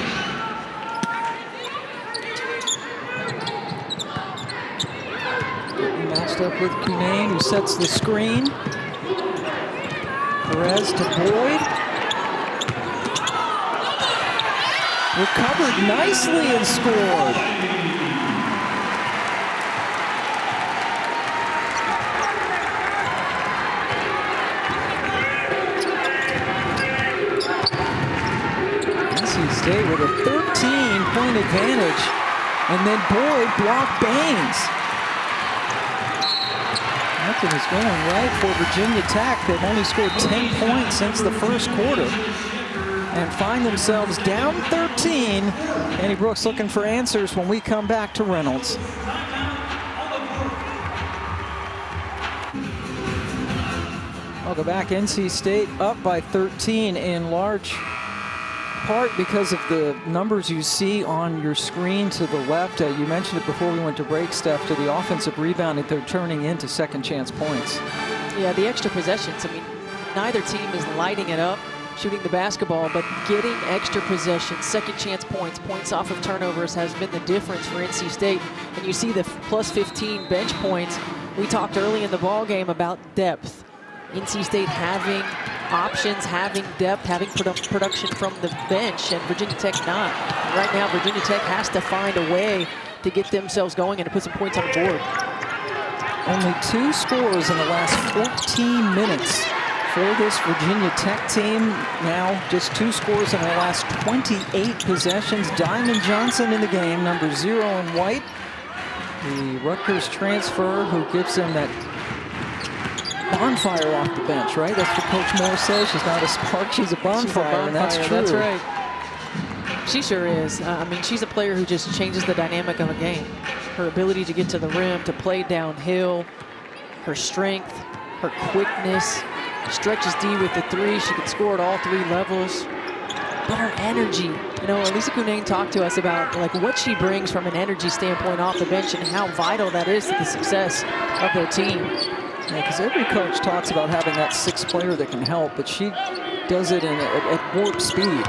Matched up with Cunane, who sets the screen. Perez to Boyd. Recovered nicely and scored. NC State with a 13-point advantage. And then Boyd blocked Baines. Nothing is going right for Virginia Tech. They've only scored 10 points since the first quarter and find themselves down 13. Annie Brooks looking for answers when we come back to Reynolds. I'll go back. NC State up by 13 in large part because of the numbers you see on your screen to the left. You mentioned it before we went to break, Steph, to the offensive rebound that they're turning into second chance points. Yeah, the extra possessions. I mean, neither team is lighting it up, shooting the basketball, but getting extra possessions, second chance points, points off of turnovers has been the difference for NC State. And you see the plus 15 bench points. We talked early in the ball game about depth. NC State having options, having depth, having production from the bench, and Virginia Tech not. Right now, Virginia Tech has to find a way to get themselves going and to put some points on the board. Only 2 scores in the last 14 minutes for this Virginia Tech team. Now just 2 scores in their last 28 possessions. Diamond Johnson in the game, number 0 in white. The Rutgers transfer who gives them that bonfire off the bench, right? That's what Coach Moore says. She's not a spark, she's a bonfire, and that's true. That's right. She sure is. I mean, she's a player who just changes the dynamic of a game. Her ability to get to the rim, to play downhill, her strength, her quickness, stretches D with the 3. She can score at all 3 levels. But her energy, you know, Elisa Cunane talked to us about like what she brings from an energy standpoint off the bench and how vital that is to the success of their team. Yeah, because every coach talks about having that 6th player that can help, but she does it at warp speed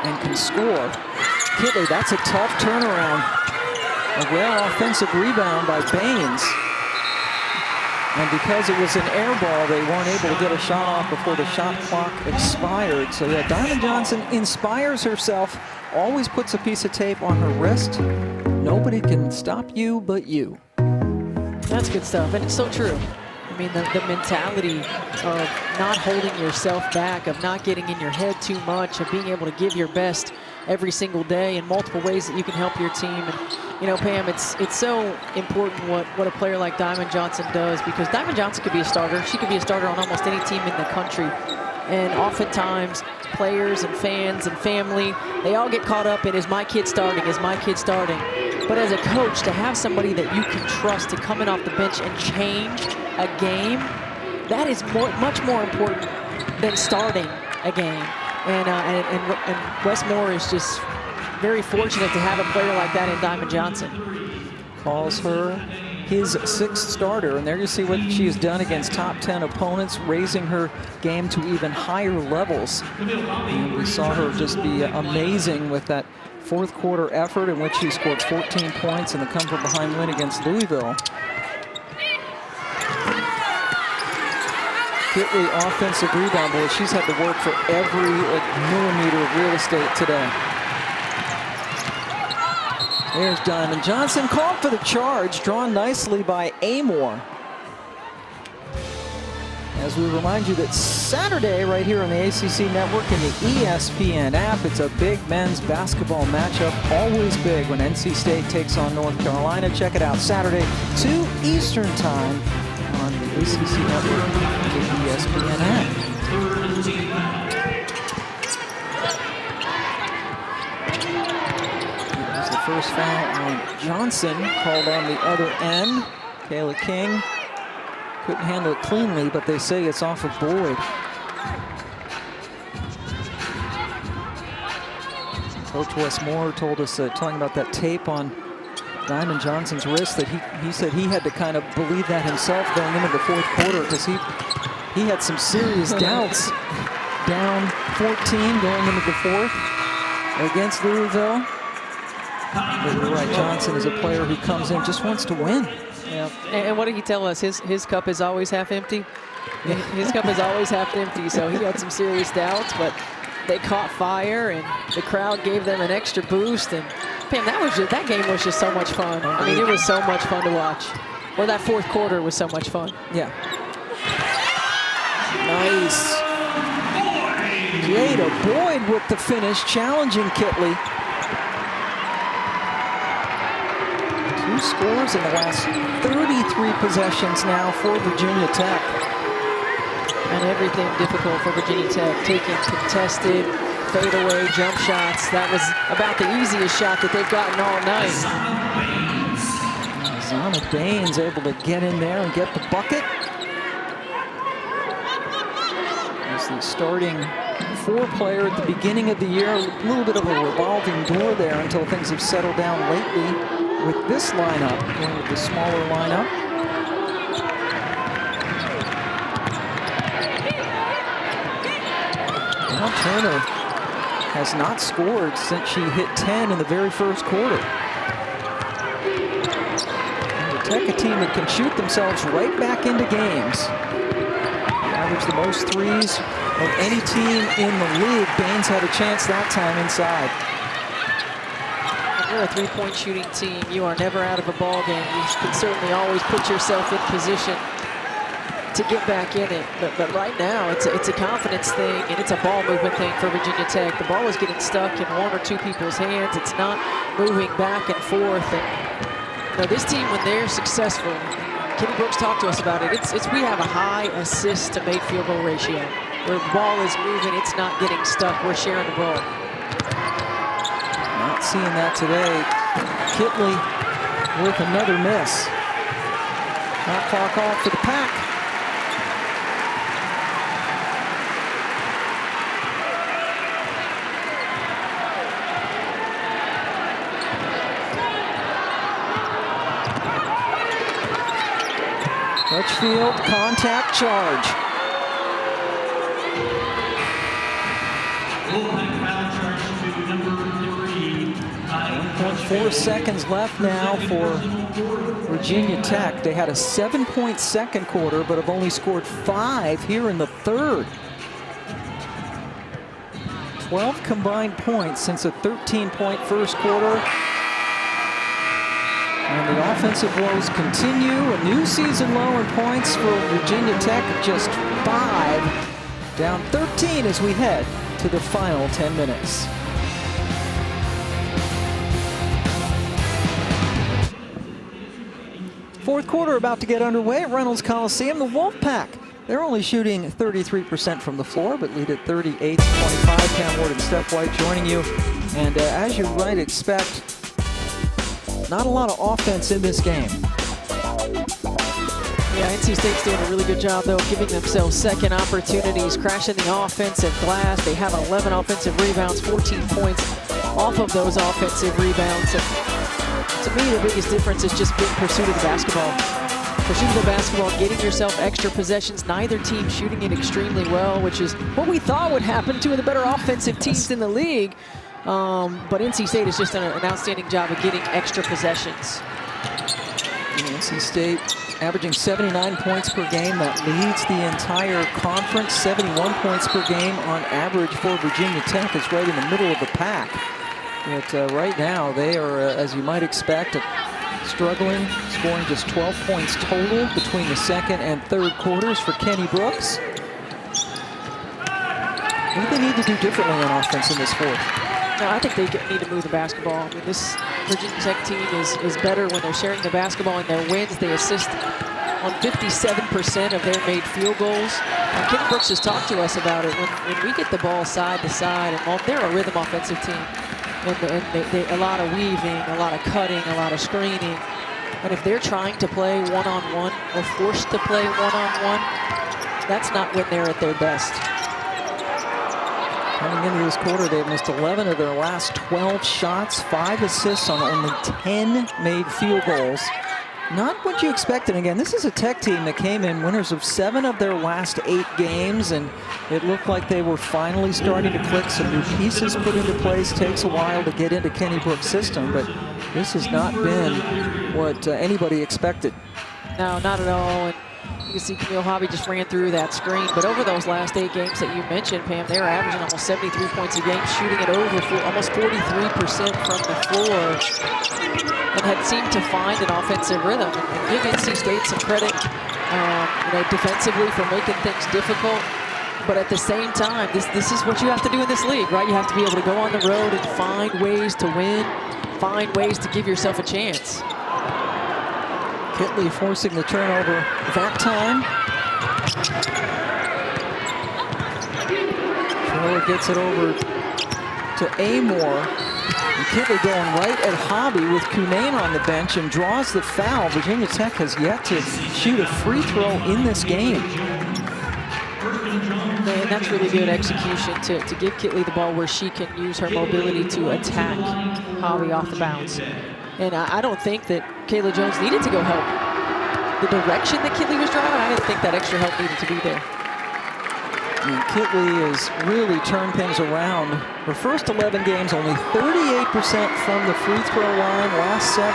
and can score. Kitley, that's a tough turnaround. A rare offensive rebound by Baines. And because it was an air ball, they weren't able to get a shot off before the shot clock expired. So yeah, Diamond Johnson inspires herself, always puts a piece of tape on her wrist. Nobody can stop you but you. That's good stuff, and it's so true. I mean, the mentality of not holding yourself back, of not getting in your head too much, of being able to give your best every single day in multiple ways that you can help your team. And, you know, Pam, it's so important what a player like Diamond Johnson does, because Diamond Johnson could be a starter. She could be a starter on almost any team in the country. And oftentimes, players and fans and family, they all get caught up in, is my kid starting, is my kid starting? But as a coach, to have somebody that you can trust to come in off the bench and change a game, that is much more important than starting a game. And Wes Moore is just very fortunate to have a player like that in Diamond Johnson. Calls her his 6th starter, and there you see what she has done against top 10 opponents, raising her game to even higher levels. And we saw her just be amazing with that 4th quarter effort in which she scored 14 points in the come-from-behind win against Louisville. Kitley, offensive rebound, boy, she's had to work for every millimeter of real estate today. There's Diamond Johnson, called for the charge, drawn nicely by Amore. as we remind you that Saturday right here on the ACC Network and the ESPN app, it's a big men's basketball matchup. Always big when NC State takes on North Carolina. Check it out Saturday, 2 Eastern time on the ACC Network and the ESPN app. There's the first foul on Johnson, called on the other end. Kayla King couldn't handle it cleanly, but they say it's off of Boyd. Coach Wes Moore told us, talking about that tape on Diamond Johnson's wrist, that he said he had to kind of believe that himself going into the fourth quarter, because he had some serious doubts. Down 14 going into the fourth against Louisville. But you're right, Johnson is a player who comes in, just wants to win. Yeah, and what did he tell us? His cup is always half empty. His cup is always half empty, so he had some serious doubts, but they caught fire, and the crowd gave them an extra boost. And man, that game was just so much fun. I mean, it was so much fun to watch. Or that fourth quarter was so much fun. Yeah. Nice. Jada Boyd with the finish, challenging Kitley. 2 scores in the last 33 possessions now for Virginia Tech. And everything difficult for Virginia Tech, taking contested, fadeaway jump shots. That was about the easiest shot that they've gotten all night. Zana Baines able to get in there and get the bucket. As the starting 4-player at the beginning of the year, a little bit of a revolving door there until things have settled down lately with this lineup, with the smaller lineup. Now Turner has not scored since she hit 10 in the very first quarter. And the Tech, a team that can shoot themselves right back into games. Average the most threes of any team in the league. Baines had a chance that time inside. When you're a three-point shooting team, you are never out of a ball game. You can certainly always put yourself in position to get back in it, but right now it's a confidence thing, and it's a ball movement thing for Virginia Tech. The ball is getting stuck in 1 or 2 people's hands. It's not moving back and forth. And you know, this team, when they're successful, Kenny Brooks talked to us about it. We have a high assist to make field goal ratio. Where the ball is moving, it's not getting stuck. We're sharing the ball. Not seeing that today. Kitley with another miss. Shot clock off for the Pack. Crutchfield, contact charge. Wolfpack foul charge to number 3. 1.4 seconds left now for Virginia Tech. They had a 7-point second quarter, but have only scored 5 here in the third. 12 combined points since a 13-point first quarter. And the offensive woes continue. A new season low in points for Virginia Tech, just 5. Down 13 as we head to the final 10 minutes. Fourth quarter about to get underway at Reynolds Coliseum. The Wolfpack, they're only shooting 33% from the floor, but lead at 38-25. Cam Ward and Steph White joining you. And as you might expect, not a lot of offense in this game. Yeah, NC State's doing a really good job, though, of giving themselves second opportunities, crashing the offensive glass. They have 11 offensive rebounds, 14 points off of those offensive rebounds. And to me, the biggest difference is just being pursuit of the basketball. Pursuit of the basketball, getting yourself extra possessions. Neither team shooting it extremely well, which is what we thought would happen. 2 of the better offensive teams in the league. But NC State has just done an outstanding job of getting extra possessions. NC State averaging 79 points per game. That leads the entire conference. 71 points per game on average for Virginia Tech. Is right in the middle of the pack. But right now, they are, as you might expect, a struggling, scoring just 12 points total between the second and third quarters for Kenny Brooks. What do they need to do differently on offense in this fourth? No, I think they need to move the basketball. I mean, this Virginia Tech team is better when they're sharing the basketball. In their wins, they assist on 57% of their made field goals. And Kenny Brooks has talked to us about it. When we get the ball side to side, and they're a rhythm offensive team. And they a lot of weaving, a lot of cutting, a lot of screening. And if they're trying to play one-on-one or forced to play one-on-one, that's not when they're at their best. Coming into this quarter, they've missed 11 of their last 12 shots, 5 assists on only 10 made field goals. Not what you expected. Again, this is a Tech team that came in winners of 7 of their last 8 games, and it looked like they were finally starting to click. Some new pieces put into place. Takes a while to get into Kenny Brooks' system, but this has not been what anybody expected. No, not at all. And you can see Camille Hobby just ran through that screen. But over those last 8 games that you mentioned, Pam, they were averaging almost 73 points a game, shooting it over almost 43% from the floor, and had seemed to find an offensive rhythm. And give NC State some credit, defensively for making things difficult. But at the same time, this is what you have to do in this league, right? You have to be able to go on the road and find ways to win, find ways to give yourself a chance. Kitley forcing the turnover that time. Schroeder gets it over to Amore. And Kitley going right at Hobby with Cunane on the bench and draws the foul. Virginia Tech has yet to shoot a free throw in this game. And that's really good execution to give Kitley the ball where she can use her mobility to attack Hobby off the bounce. And I don't think that Kayla Jones needed to go help. The direction that Kitley was driving, I didn't think that extra help needed to be there. And Kitley has really turned things around. Her first 11 games, only 38% from the free throw line. Last 7,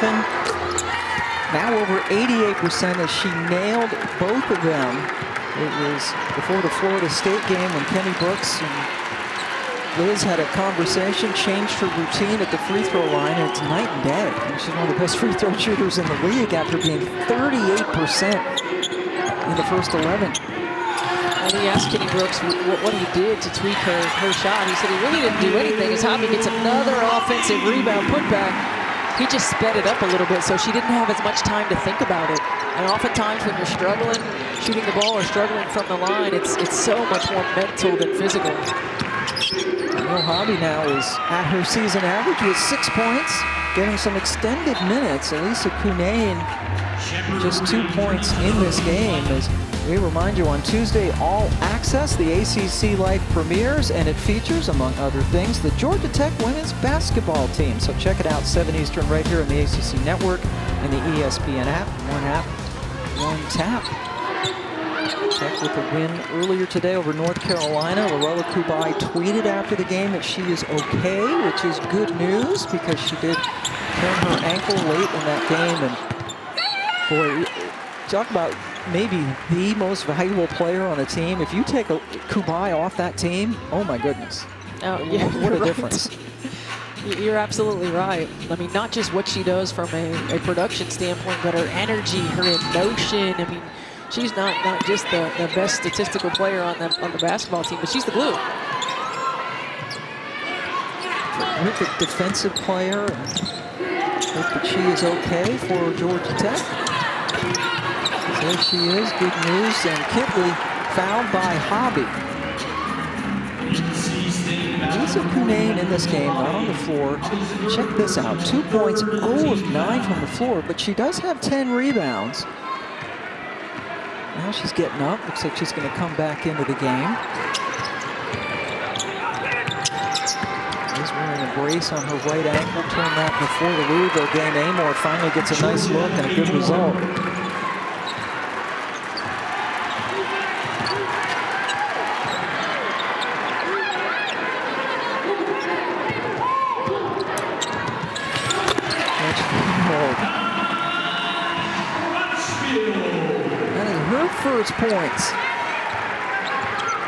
now over 88% as she nailed both of them. It was before the Florida State game when Kenny Brooks and Liz had a conversation, changed her routine at the free throw line, and it's night and day. And she's one of the best free throw shooters in the league after being 38% in the first 11. And he asked Kenny Brooks what he did to tweak her shot. He said he really didn't do anything. As Hobby gets another offensive rebound putback, he just sped it up a little bit so she didn't have as much time to think about it. And oftentimes when you're struggling, shooting the ball or struggling from the line, it's so much more mental than physical. Hobby now is at her season average with 6 points, getting some extended minutes. Elisa Cunane just 2 points in this game. As we remind you, on Tuesday, All Access, the ACC Life premieres, and it features, among other things, the Georgia Tech women's basketball team. So check it out, 7 Eastern, right here on the ACC Network and the ESPN app. One app, one tap. Tech with a win earlier today over North Carolina. Lorella Kubai tweeted after the game that she is okay, which is good news because she did turn her ankle late in that game. And boy, talk about maybe the most valuable player on the team. If you take a Kubai off that team, oh my goodness. Oh, yeah, what a right. difference. You're absolutely right. I mean, not just what she does from a production standpoint, but her energy, her emotion. I mean, she's not just the best statistical player on the basketball team, but she's the glue. Terrific defensive player. Hope that she is okay for Georgia Tech. There she is, good news. And Kitley fouled by Hobby. Lisa Cunane in this game, not on the floor. Check this out, 2 points, 0 of 9 from the floor, but she does have 10 rebounds. Now she's getting up. Looks like she's going to come back into the game. She's wearing a brace on her right ankle. Turned that before the Louisville game. Amore finally gets a nice look and a good result. First points.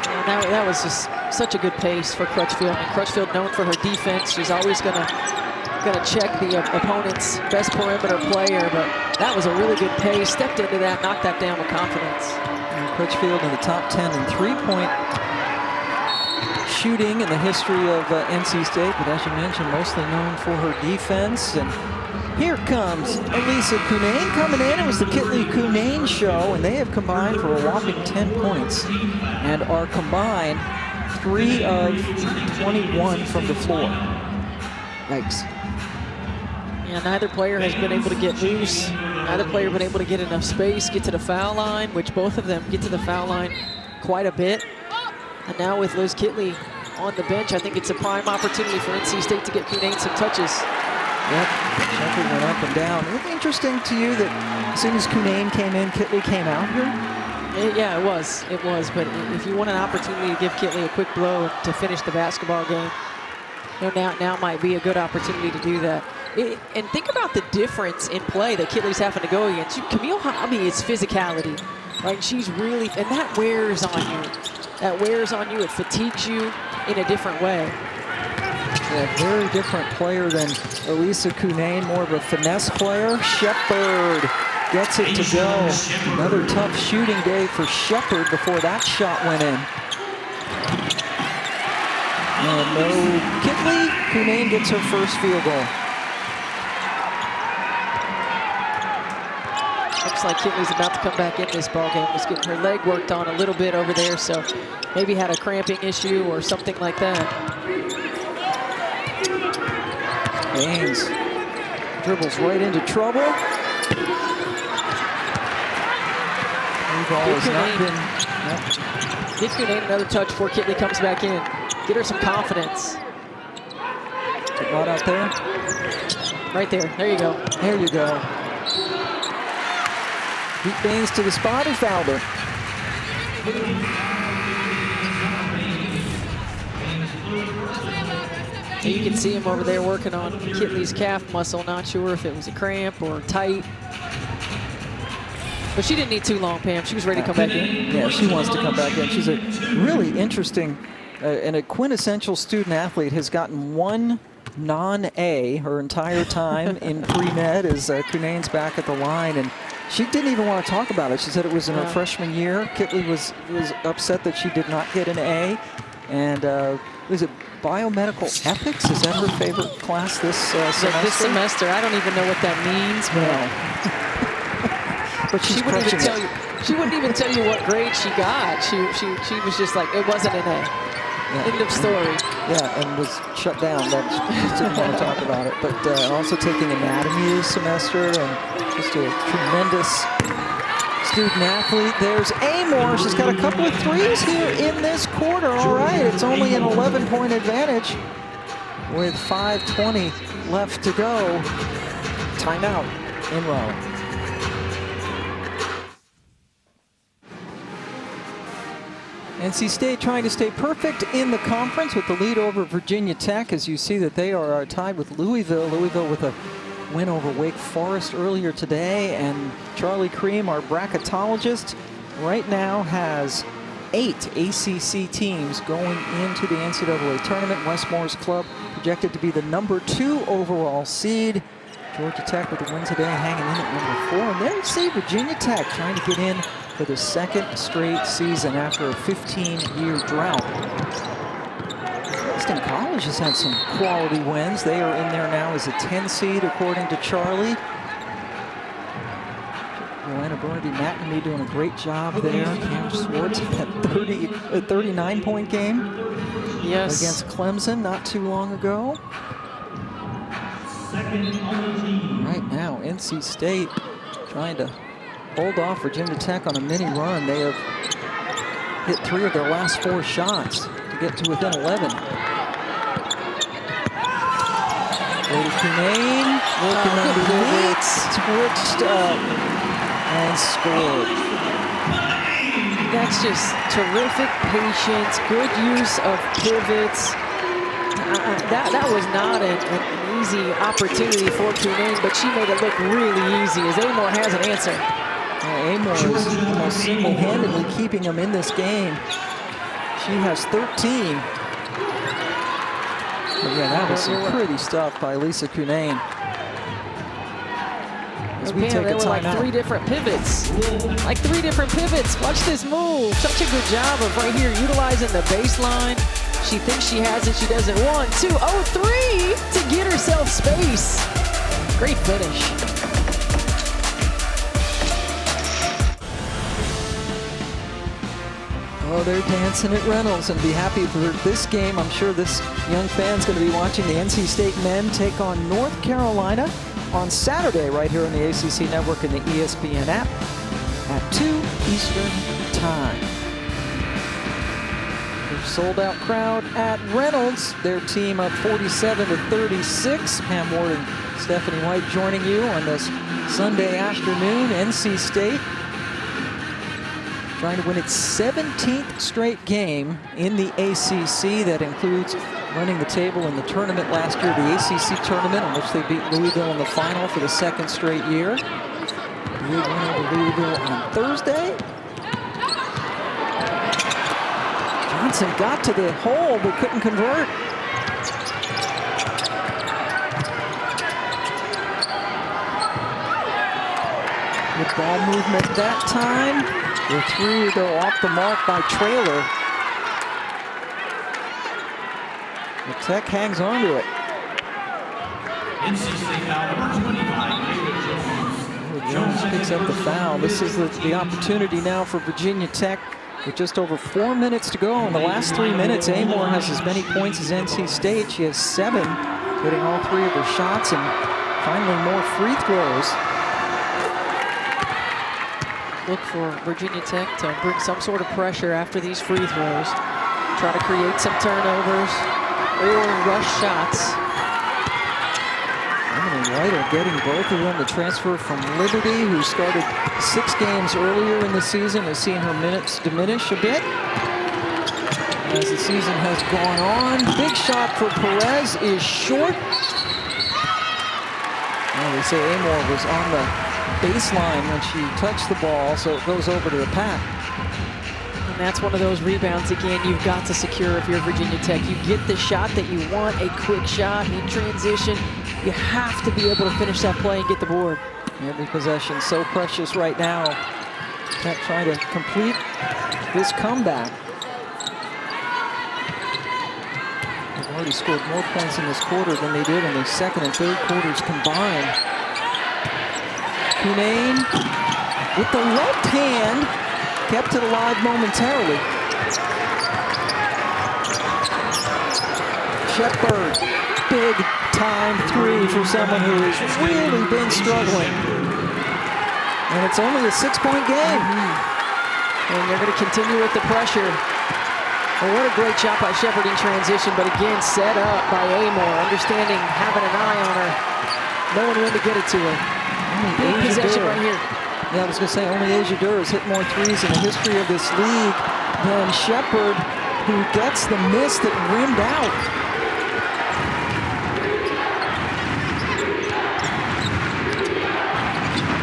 And that was just such a good pace for Crutchfield. I mean, Crutchfield known for her defense. She's always going to going to check the opponent's best perimeter player, but that was a really good pace. Stepped into that, knocked that down with confidence. And Crutchfield in the top 10 in three-point shooting in the history of NC State, but as you mentioned, mostly known for her defense. And here comes Elisa Cunane coming in. It was the Kitley-Cunane show, and they have combined for a whopping 10 points and are combined 3 of 21 from the floor. Yikes. Yeah, neither player has been able to get loose. Neither player been able to get enough space, get to the foul line, which both of them get to the foul line quite a bit. And now with Liz Kitley on the bench, I think it's a prime opportunity for NC State to get Cunane some touches. Yep, Shepherd went up and down. Was it interesting to you that as soon as Cunane came in, Kitley came out here? Yeah, it was. It was. But if you want an opportunity to give Kitley a quick blow to finish the basketball game, you know, now might be a good opportunity to do that. And think about the difference in play that Kitley's having to go against. Camille Hobby is physicality. Like, she's really, and that wears on you. That wears on you. It fatigues you in a different way. A very different player than Elisa Cunane, more of a finesse player. Shepherd gets it to go. Another tough shooting day for Shepherd before that shot went in. And no Kitley. Cunane gets her first field goal. Looks like Kitley's about to come back in this ballgame. Was getting her leg worked on a little bit over there, so maybe had a cramping issue or something like that. Baines dribbles right into trouble. Ball has not been. Get Cunane another touch before Kitley comes back in. Get her some confidence. Right out there. Right there. There you go. There you go. Beat Baines to the spot and fouled her. You can see him over there working on Kitley's calf muscle. Not sure if it was a cramp or tight. But she didn't need too long, Pam. She was ready to come back in. Yeah, she wants to come back in. She's a really interesting and a quintessential student athlete. Has gotten one non-A her entire time in pre-med as Cunane's back at the line. And she didn't even want to talk about it. She said it was in her freshman year. Kitley was upset that she did not get an A. And was it biomedical ethics? Is that her favorite class this semester? This semester, I don't even know what that means. But she wouldn't even tell you. She wouldn't even tell you what grade she got. She was just like, it wasn't an A. Yeah. End of story. Yeah, and was shut down. But just didn't want to talk about it. But also taking anatomy this semester, and just a tremendous student athlete. There's Amor. She's got a couple of threes here in this quarter. All right, it's only an 11-point advantage with 5:20 left to go. Timeout in Raleigh. NC State trying to stay perfect in the conference with the lead over Virginia Tech, as you see that they are tied with Louisville. Louisville with a win over Wake Forest earlier today, and Charlie Cream, our bracketologist, right now has 8 ACC teams going into the NCAA tournament. Westmore's club projected to be the #2 overall seed. Georgia Tech with the win today, hanging in at #4. And there you see Virginia Tech trying to get in for the second straight season after a 15-year drought. Boston College has had some quality wins. They are in there now as a 10 seed, according to Charlie. Joanna Bernardi-McNamee doing a great job there. Cam Swartz had a 39-point game against Clemson not too long ago. Right now, NC State trying to hold off Virginia Tech on a mini run. They have hit 3 of their last 4 shots to get to within 11. Lady Cunane working underneath, switched up and scored. That's just terrific patience, good use of pivots. That was not an easy opportunity for Cunane, but she made it look really easy as Amor has an answer. Amor is almost single-handedly keeping them in this game. She has 13. Yeah, that was some pretty stuff by Lisa Cunane. As we take a there were like timeout. 3 different pivots. Like 3 different pivots. Watch this move. Such a good job of right here utilizing the baseline. She thinks she has it. She doesn't. 1, 2, oh, 3 to get herself space. Great finish. Oh, they're dancing at Reynolds and be happy for this game. I'm sure this young fan's going to be watching the NC State men take on North Carolina on Saturday right here on the ACC Network and the ESPN app at 2 Eastern Time. There's sold-out crowd at Reynolds. Their team up 47-36. Pam Ward and Stephanie White joining you on this Sunday afternoon. NC State trying to win its 17th straight game in the ACC. That includes running the table in the tournament last year, the ACC tournament, in which they beat Louisville in the final for the 2nd straight year. Big win over Louisville on Thursday. Johnson got to the hole but couldn't convert. Good ball movement that time. The 3 though off the mark by Traylor. The Tech hangs on to it. NC State foul number 25, Jones picks up the foul. This is the opportunity now for Virginia Tech with just over 4 minutes to go. In the last 3 minutes, Amor has as many points as NC State. She has 7, hitting all 3 of her shots, and finally more free throws. Look for Virginia Tech to bring some sort of pressure after these free throws. Try to create some turnovers or rush shots. Emily White are getting both of them. The transfer from Liberty, who started 6 games earlier in the season, has seen her minutes diminish a bit as the season has gone on. Big shot for Perez is short. Well, they say Amor was on the baseline when she touched the ball, so it goes over to the pack. And that's one of those rebounds, again, you've got to secure if you're Virginia Tech. You get the shot that you want, a quick shot in transition. You have to be able to finish that play and get the board. Every possession so precious right now. Tech trying to complete this comeback. They've already scored more points in this quarter than they did in the 2nd and 3rd quarters combined. Cunane with the left hand kept it alive momentarily. Shepard, big time 3 for someone who has really been struggling. And it's only a 6-point game. And they're going to continue with the pressure. Well, what a great shot by Shepard in transition, but again, set up by Amor, understanding, having an eye on her, knowing when to get it to her. Big possession right here. Yeah, I was going to say, only Asia Durr has hit more 3s in the history of this league than Shepard, who gets the miss that rimmed out.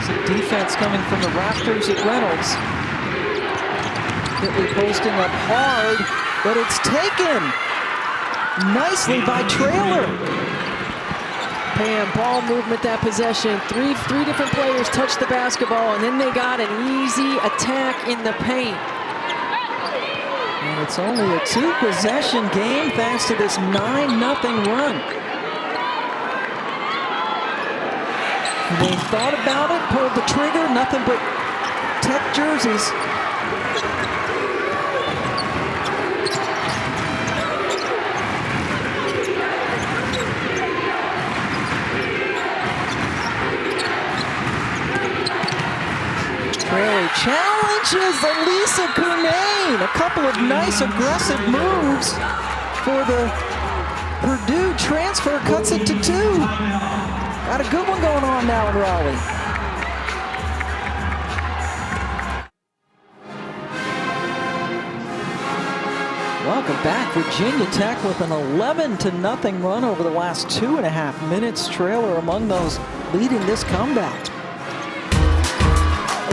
Some defense coming from the rafters at Reynolds. Kitley posting up hard, but it's taken nicely by Traylor. Pam, ball movement, that possession. Three different players touched the basketball, and then they got an easy attack in the paint. And it's only a 2-possession game thanks to this 9-0 run. They thought about it, pulled the trigger, nothing but Tech jerseys. Traylor challenges Elisa Cunane. A couple of nice aggressive moves for the Purdue transfer, cuts it to 2. Got a good one going on now in Raleigh. Welcome back. Virginia Tech with an 11-0 run over the last 2.5 minutes. Traylor among those leading this comeback.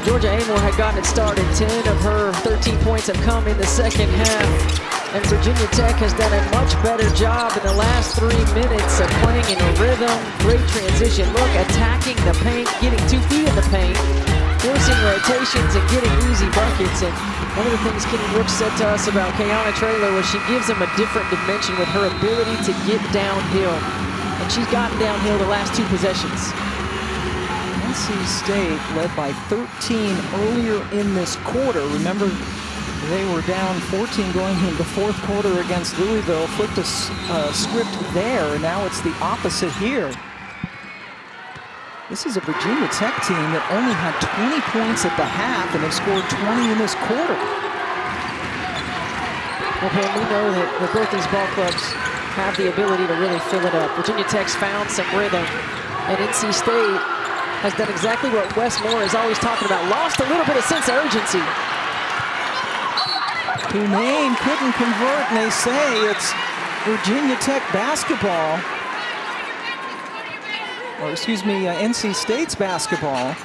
Georgia Amor had gotten it started. 10 of her 13 points have come in the second half. And Virginia Tech has done a much better job in the last 3 minutes of playing in a rhythm. Great transition look, attacking the paint, getting 2 feet in the paint, forcing rotations and getting easy buckets. And one of the things Kenny Brooks said to us about Kayana Traylor was she gives him a different dimension with her ability to get downhill. And she's gotten downhill the last 2 possessions. NC State led by 13 earlier in this quarter. Remember, they were down 14 going into the 4th quarter against Louisville. Flipped a script there, and now it's the opposite here. This is a Virginia Tech team that only had 20 points at the half, and they've scored 20 in this quarter. Well, Pam, we know that both these ball clubs have the ability to really fill it up. Virginia Tech's found some rhythm, and NC State has done exactly what Wes Moore is always talking about, lost a little bit of sense of urgency. Cunane couldn't convert, and they say it's Virginia Tech basketball. Or excuse me, NC State's basketball.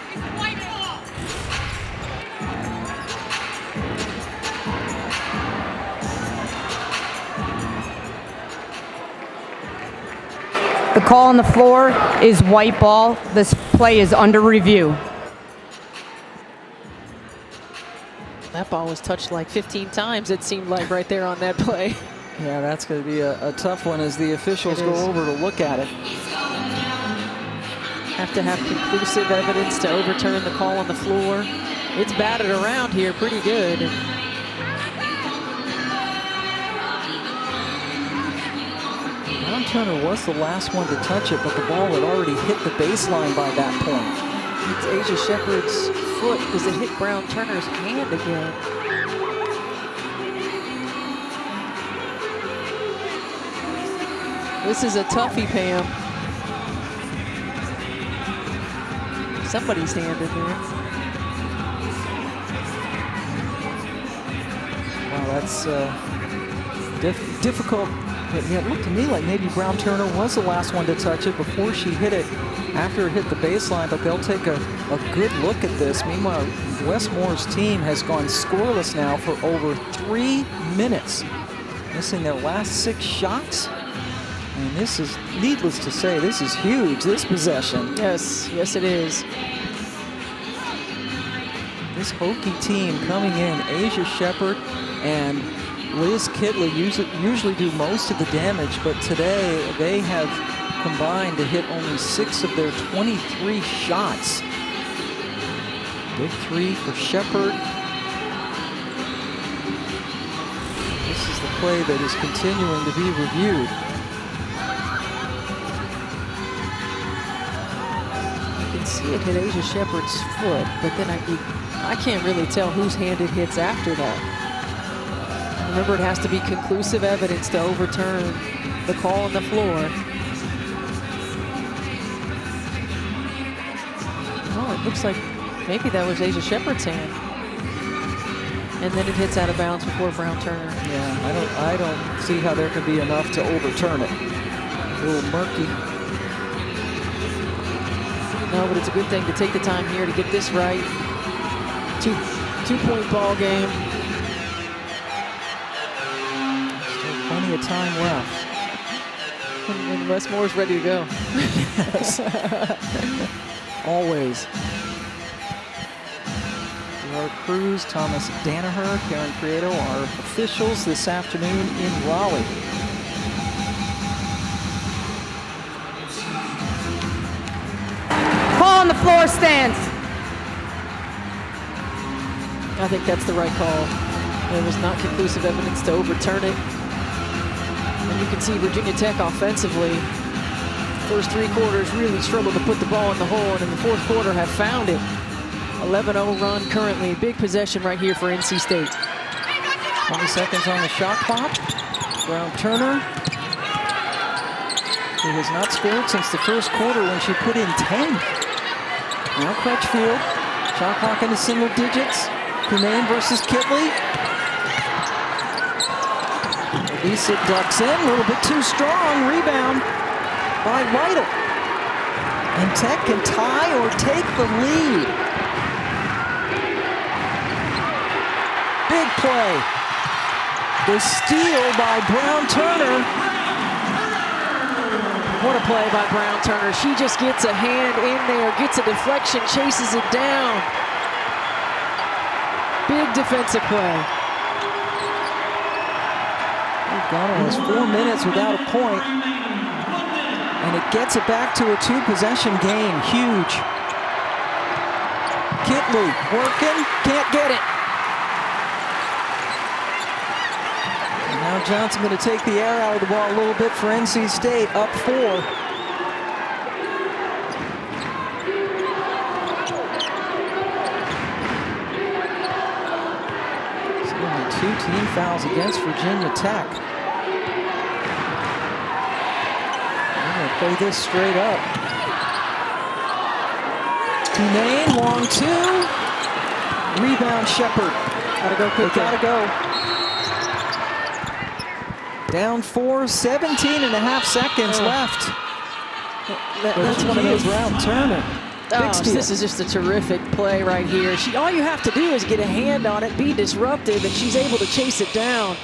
The call on the floor is white ball. This play is under review. That ball was touched like 15 times, it seemed like, right there on that play. Yeah, that's going to be a tough one as the officials go over to look at it. Have to have conclusive evidence to overturn the call on the floor. It's batted around here pretty good. Brown Turner was the last one to touch it, but the ball had already hit the baseline by that point. It's Asia Shepherd's foot as it hit Brown Turner's hand again. This is a toughie, Pam. Somebody's hand in there. Wow, that's difficult. Yeah, it looked to me like maybe Brown Turner was the last one to touch it before she hit it after it hit the baseline, but they'll take a good look at this. Meanwhile, Wes Moore's team has gone scoreless now for over 3 minutes, missing their last 6 shots. And this is, needless to say, this is huge, this possession. Yes, yes it is. This Hokie team coming in, Asia Shepherd and Liz Kitley usually do most of the damage, but today they have combined to hit only 6 of their 23 shots. Big 3 for Shepherd. This is the play that is continuing to be reviewed. You can see it hit Asia Shepherd's foot, but then I can't really tell whose hand it hits after that. Remember, it has to be conclusive evidence to overturn the call on the floor. Oh, it looks like maybe that was Asia Shepherd's hand. And then it hits out of bounds before Brown Turner. Yeah, I don't see how there could be enough to overturn it. A little murky. No, but it's a good thing to take the time here to get this right. Two-point ball game. Plenty of time left. And Wes Moore's ready to go. Yes. Always. Gerard Cruz, Thomas Danaher, Karen Prieto, our officials this afternoon in Raleigh. Call on the floor stands. I think that's the right call. There was not conclusive evidence to overturn it. And you can see Virginia Tech offensively, first 3 quarters really struggled to put the ball in the hole, and in the 4th quarter have found it. 11-0 run currently. Big possession right here for NC State. 20 seconds on the shot clock. Brown Turner, who has not scored since the 1st quarter when she put in 10. Now Crutchfield, shot clock into single digits. Cunane versus Kitley. Lisa ducks in, a little bit too strong. Rebound by Lytle. And Tech can tie or take the lead. Big play. The steal by Brown Turner. What a play by Brown Turner. She just gets a hand in there, gets a deflection, chases it down. Big defensive play. We've gone almost 4 minutes without a point. And it gets it back to a 2-possession game. Huge. Kitley working, can't get it. And now Johnson going to take the air out of the ball a little bit for NC State, up 4. So only 2 team fouls against Virginia Tech. They're going to play this straight up. Cunane, long 2. Rebound, Shepard. Gotta go quick. Gotta go. Down 4, 17 and a half seconds left. That's one of those. Brown Turner. Oh, this is just a terrific play right here. All you have to do is get a hand on it, be disruptive, and she's able to chase it down.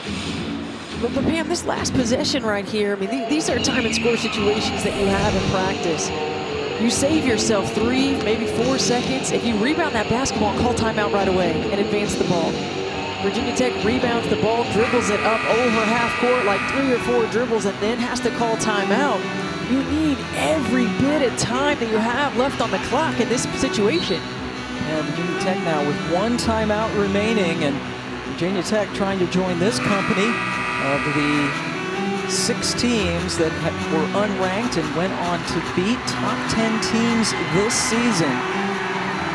But Pam, this last possession right here, I mean, these are time and score situations that you have in practice. You save yourself 3, maybe 4 seconds. If you rebound that basketball, call timeout right away and advance the ball. Virginia Tech rebounds the ball, dribbles it up over half court, like 3 or 4 dribbles, and then has to call timeout. You need every bit of time that you have left on the clock in this situation. And Virginia Tech now with 1 timeout remaining, and Virginia Tech trying to join this company of the 6 teams that were unranked and went on to beat top 10 teams this season.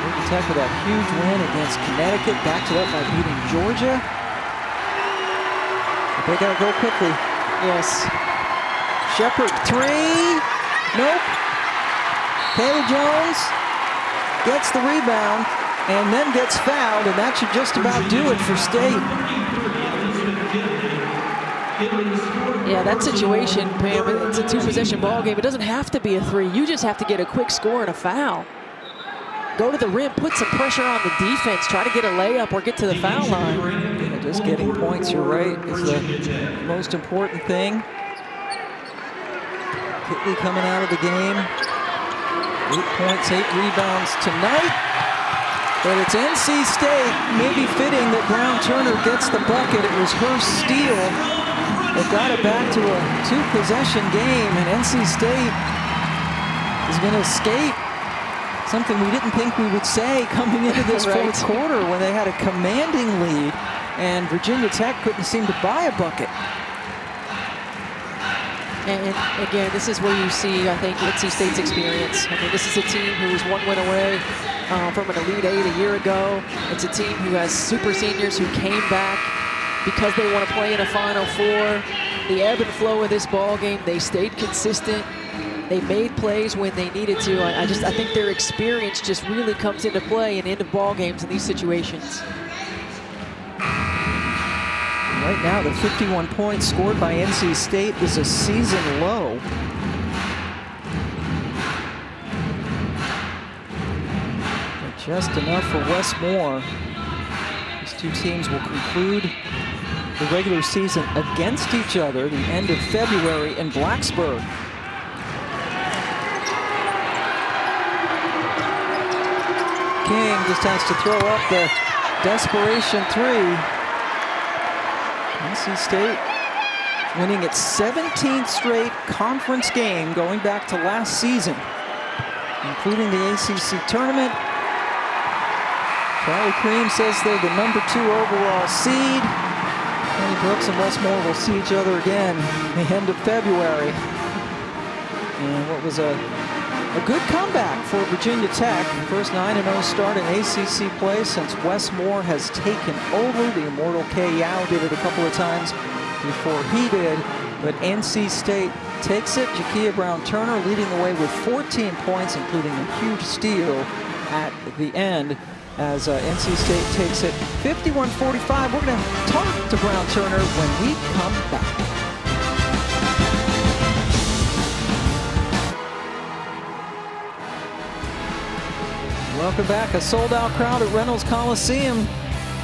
Virginia Tech with that huge win against Connecticut, backed it up by beating Georgia. But they gotta go quickly. Yes. Shepard, 3. Nope. Kayla Jones gets the rebound and then gets fouled, and that should just about do it for State. Yeah, that situation, Pam, it's a 2-possession ball game. It doesn't have to be a 3. You just have to get a quick score and a foul. Go to the rim, put some pressure on the defense, try to get a layup or get to the foul line. Yeah, just getting points, you're right, is the most important thing. Kitley coming out of the game. 8 points, 8 rebounds tonight. But it's NC State, maybe fitting that Brown Turner gets the bucket. It was her steal. It got it back to a 2-possession game, and NC State is going to escape. Something we didn't think we would say coming into this fourth quarter when they had a commanding lead, and Virginia Tech couldn't seem to buy a bucket. And again, this is where you see, I think, NC State's experience. I mean, this is a team who was 1 win away from an Elite 8 a year ago. It's a team who has super seniors who came back because they want to play in a Final Four. The ebb and flow of this ball game, they stayed consistent. They made plays when they needed to. I think their experience just really comes into play in end of ball games in these situations. Right now, the 51 points scored by NC State is a season low. But just enough for Westmore. These 2 teams will conclude the regular season against each other the end of February in Blacksburg. King just has to throw up the desperation 3. NC State winning its 17th straight conference game going back to last season, including the ACC tournament. Charlie Cream says they're the #2 overall seed. Tony Brooks and Westmore will see each other again at the end of February. And what was a good comeback for Virginia Tech. First 9-0 start in ACC play since Westmore has taken over. The immortal Kay Yao did it a couple of times before he did. But NC State takes it. Jakia Brown-Turner leading the way with 14 points, including a huge steal at the end as NC State takes it 51-45. We're going to talk to Brown-Turner when we come back. Welcome back. A sold-out crowd at Reynolds Coliseum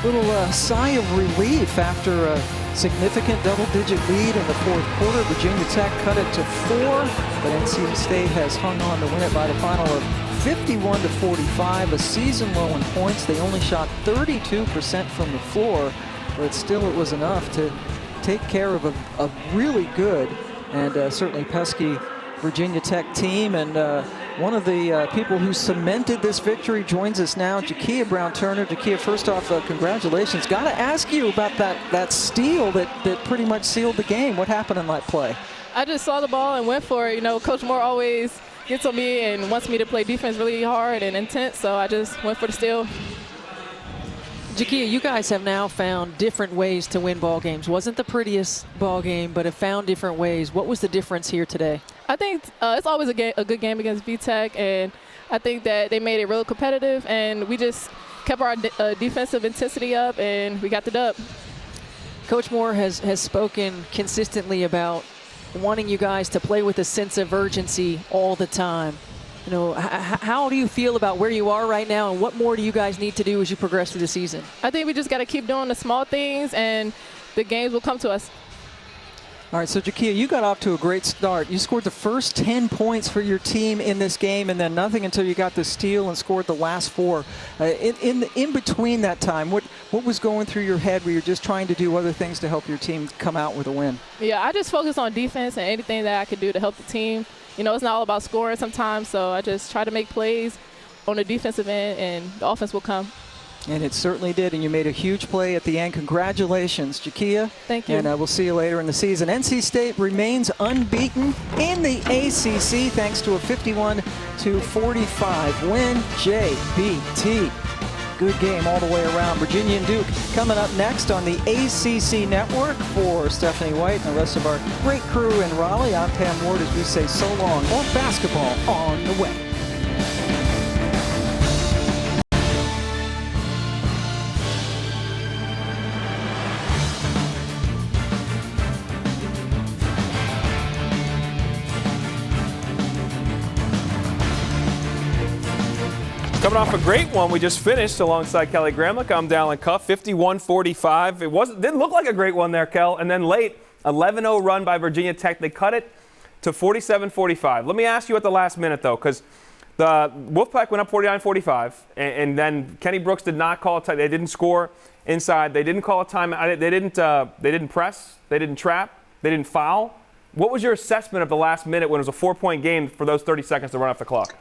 little sigh of relief after a significant double-digit lead in the fourth quarter. Virginia Tech cut it to 4, but NC State has hung on to win it by the final of 51-45, a season low in points. They only shot 32% from the floor, but still it was enough to take care of a really good and certainly pesky Virginia Tech team. And one of the people who cemented this victory joins us now, Jakia Brown-Turner. Jakia, first off, congratulations. Got to ask you about that steal that pretty much sealed the game. What happened in that play? I just saw the ball and went for it. You know, Coach Moore always gets on me and wants me to play defense really hard and intense, so I just went for the steal. Jakia, you guys have now found different ways to win ball games. Wasn't the prettiest ball game, but have found different ways. What was the difference here today? I think it's always a good game against VTech, and I think that they made it real competitive, and we just kept our defensive intensity up, and we got the dub. Coach Moore has spoken consistently about wanting you guys to play with a sense of urgency all the time. You know, how do you feel about where you are right now, and what more do you guys need to do as you progress through the season? I think we just got to keep doing the small things, and the games will come to us. All right, so Jakia, you got off to a great start. You scored the first 10 points for your team in this game, and then nothing until you got the steal and scored the last 4. In between that time, what was going through your head where you're just trying to do other things to help your team come out with a win? Yeah, I just focus on defense and anything that I could do to help the team. You know, it's not all about scoring sometimes, so I just try to make plays on the defensive end, and the offense will come. And it certainly did, and you made a huge play at the end. Congratulations, Jakia. Thank you. And we'll see you later in the season. NC State remains unbeaten in the ACC thanks to a 51-45 win. JBT. Good game all the way around. Virginia and Duke coming up next on the ACC Network. For Stephanie White and the rest of our great crew in Raleigh, I'm Pam Ward as we say so long. More basketball on the way. Coming off a great one we just finished alongside Kelly Gramlich. I'm Dallin Cuff, 51-45. It didn't look like a great one there, Kel. And then late, 11-0 run by Virginia Tech. They cut it to 47-45. Let me ask you at the last minute, though, because the Wolfpack went up 49-45, and then Kenny Brooks did not call a time. They didn't score inside. They didn't call a timeout. They didn't press. They didn't trap. They didn't foul. What was your assessment of the last minute when it was a 4-point game for those 30 seconds to run off the clock?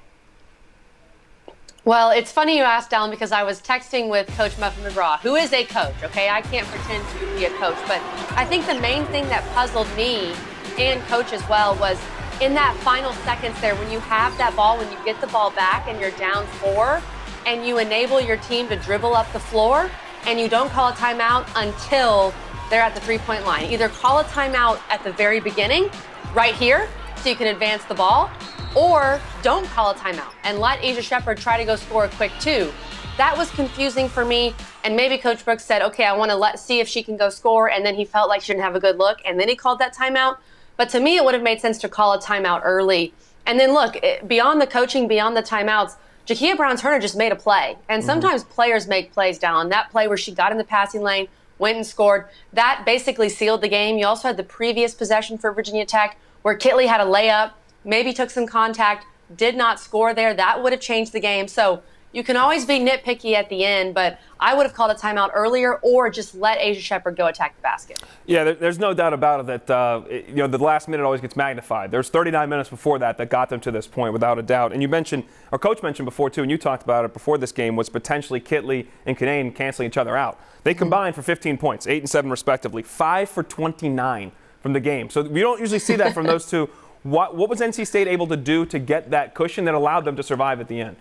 Well, it's funny you asked, Dallin, because I was texting with Coach Muffin McGraw, who is a coach, okay? I can't pretend to be a coach, but I think the main thing that puzzled me and Coach as well was in that final seconds there, when you have that ball, when you get the ball back and you're down 4, and you enable your team to dribble up the floor, and you don't call a timeout until they're at the 3-point line. Either call a timeout at the very beginning, right here, so you can advance the ball, or don't call a timeout and let Asia Shepherd try to go score a quick 2. That was confusing for me, and maybe Coach Brooks said, okay, I want to see if she can go score, and then he felt like she didn't have a good look, and then he called that timeout. But to me, it would have made sense to call a timeout early. And then look, beyond the coaching, beyond the timeouts, Jakia Brown-Turner just made a play. And sometimes players make plays down. That play where she got in the passing lane, went and scored, that basically sealed the game. You also had the previous possession for Virginia Tech where Kitley had a layup, maybe took some contact, did not score there. That would have changed the game. So you can always be nitpicky at the end, but I would have called a timeout earlier or just let Asia Shepherd go attack the basket. Yeah, there's no doubt about it that the last minute always gets magnified. There's 39 minutes before that got them to this point, without a doubt. And you mentioned, or Coach mentioned before too, and you talked about it before this game, was potentially Kitley and Kinane canceling each other out. They combined for 15 points, 8 and 7 respectively, 5 for 29 from the game. So we don't usually see that from those two. What was NC State able to do to get that cushion that allowed them to survive at the end?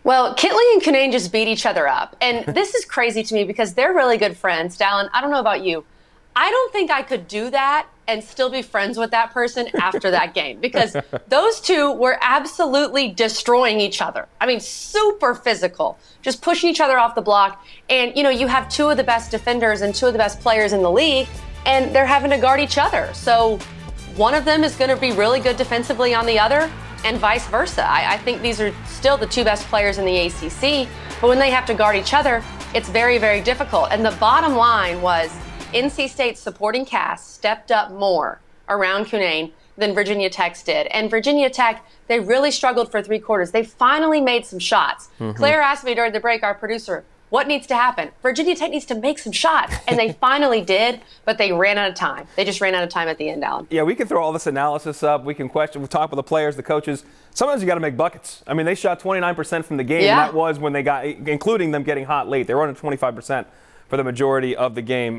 Well, Kitley and Kinane just beat each other up. And this is crazy to me because they're really good friends. Dallin, I don't know about you. I don't think I could do that and still be friends with that person after that game, because those two were absolutely destroying each other. I mean, super physical, just pushing each other off the block. And, you have two of the best defenders and two of the best players in the league, and they're having to guard each other. So one of them is going to be really good defensively on the other, and vice versa. I think these are still the two best players in the ACC, but when they have to guard each other, it's very, very difficult. And the bottom line was NC State's supporting cast stepped up more around Cunane than Virginia Tech's did. And Virginia Tech, they really struggled for 3 quarters. They finally made some shots. Claire asked me during the break, our producer, what needs to happen? Virginia Tech needs to make some shots. And they finally did, but they ran out of time. They just ran out of time at the end, Alan. Yeah, we can throw all this analysis up. We can question. We'll talk with the players, the coaches. Sometimes you got to make buckets. I mean, they shot 29% from the game. Yeah. And that was when they got, including them getting hot late. They were under 25% for the majority of the game.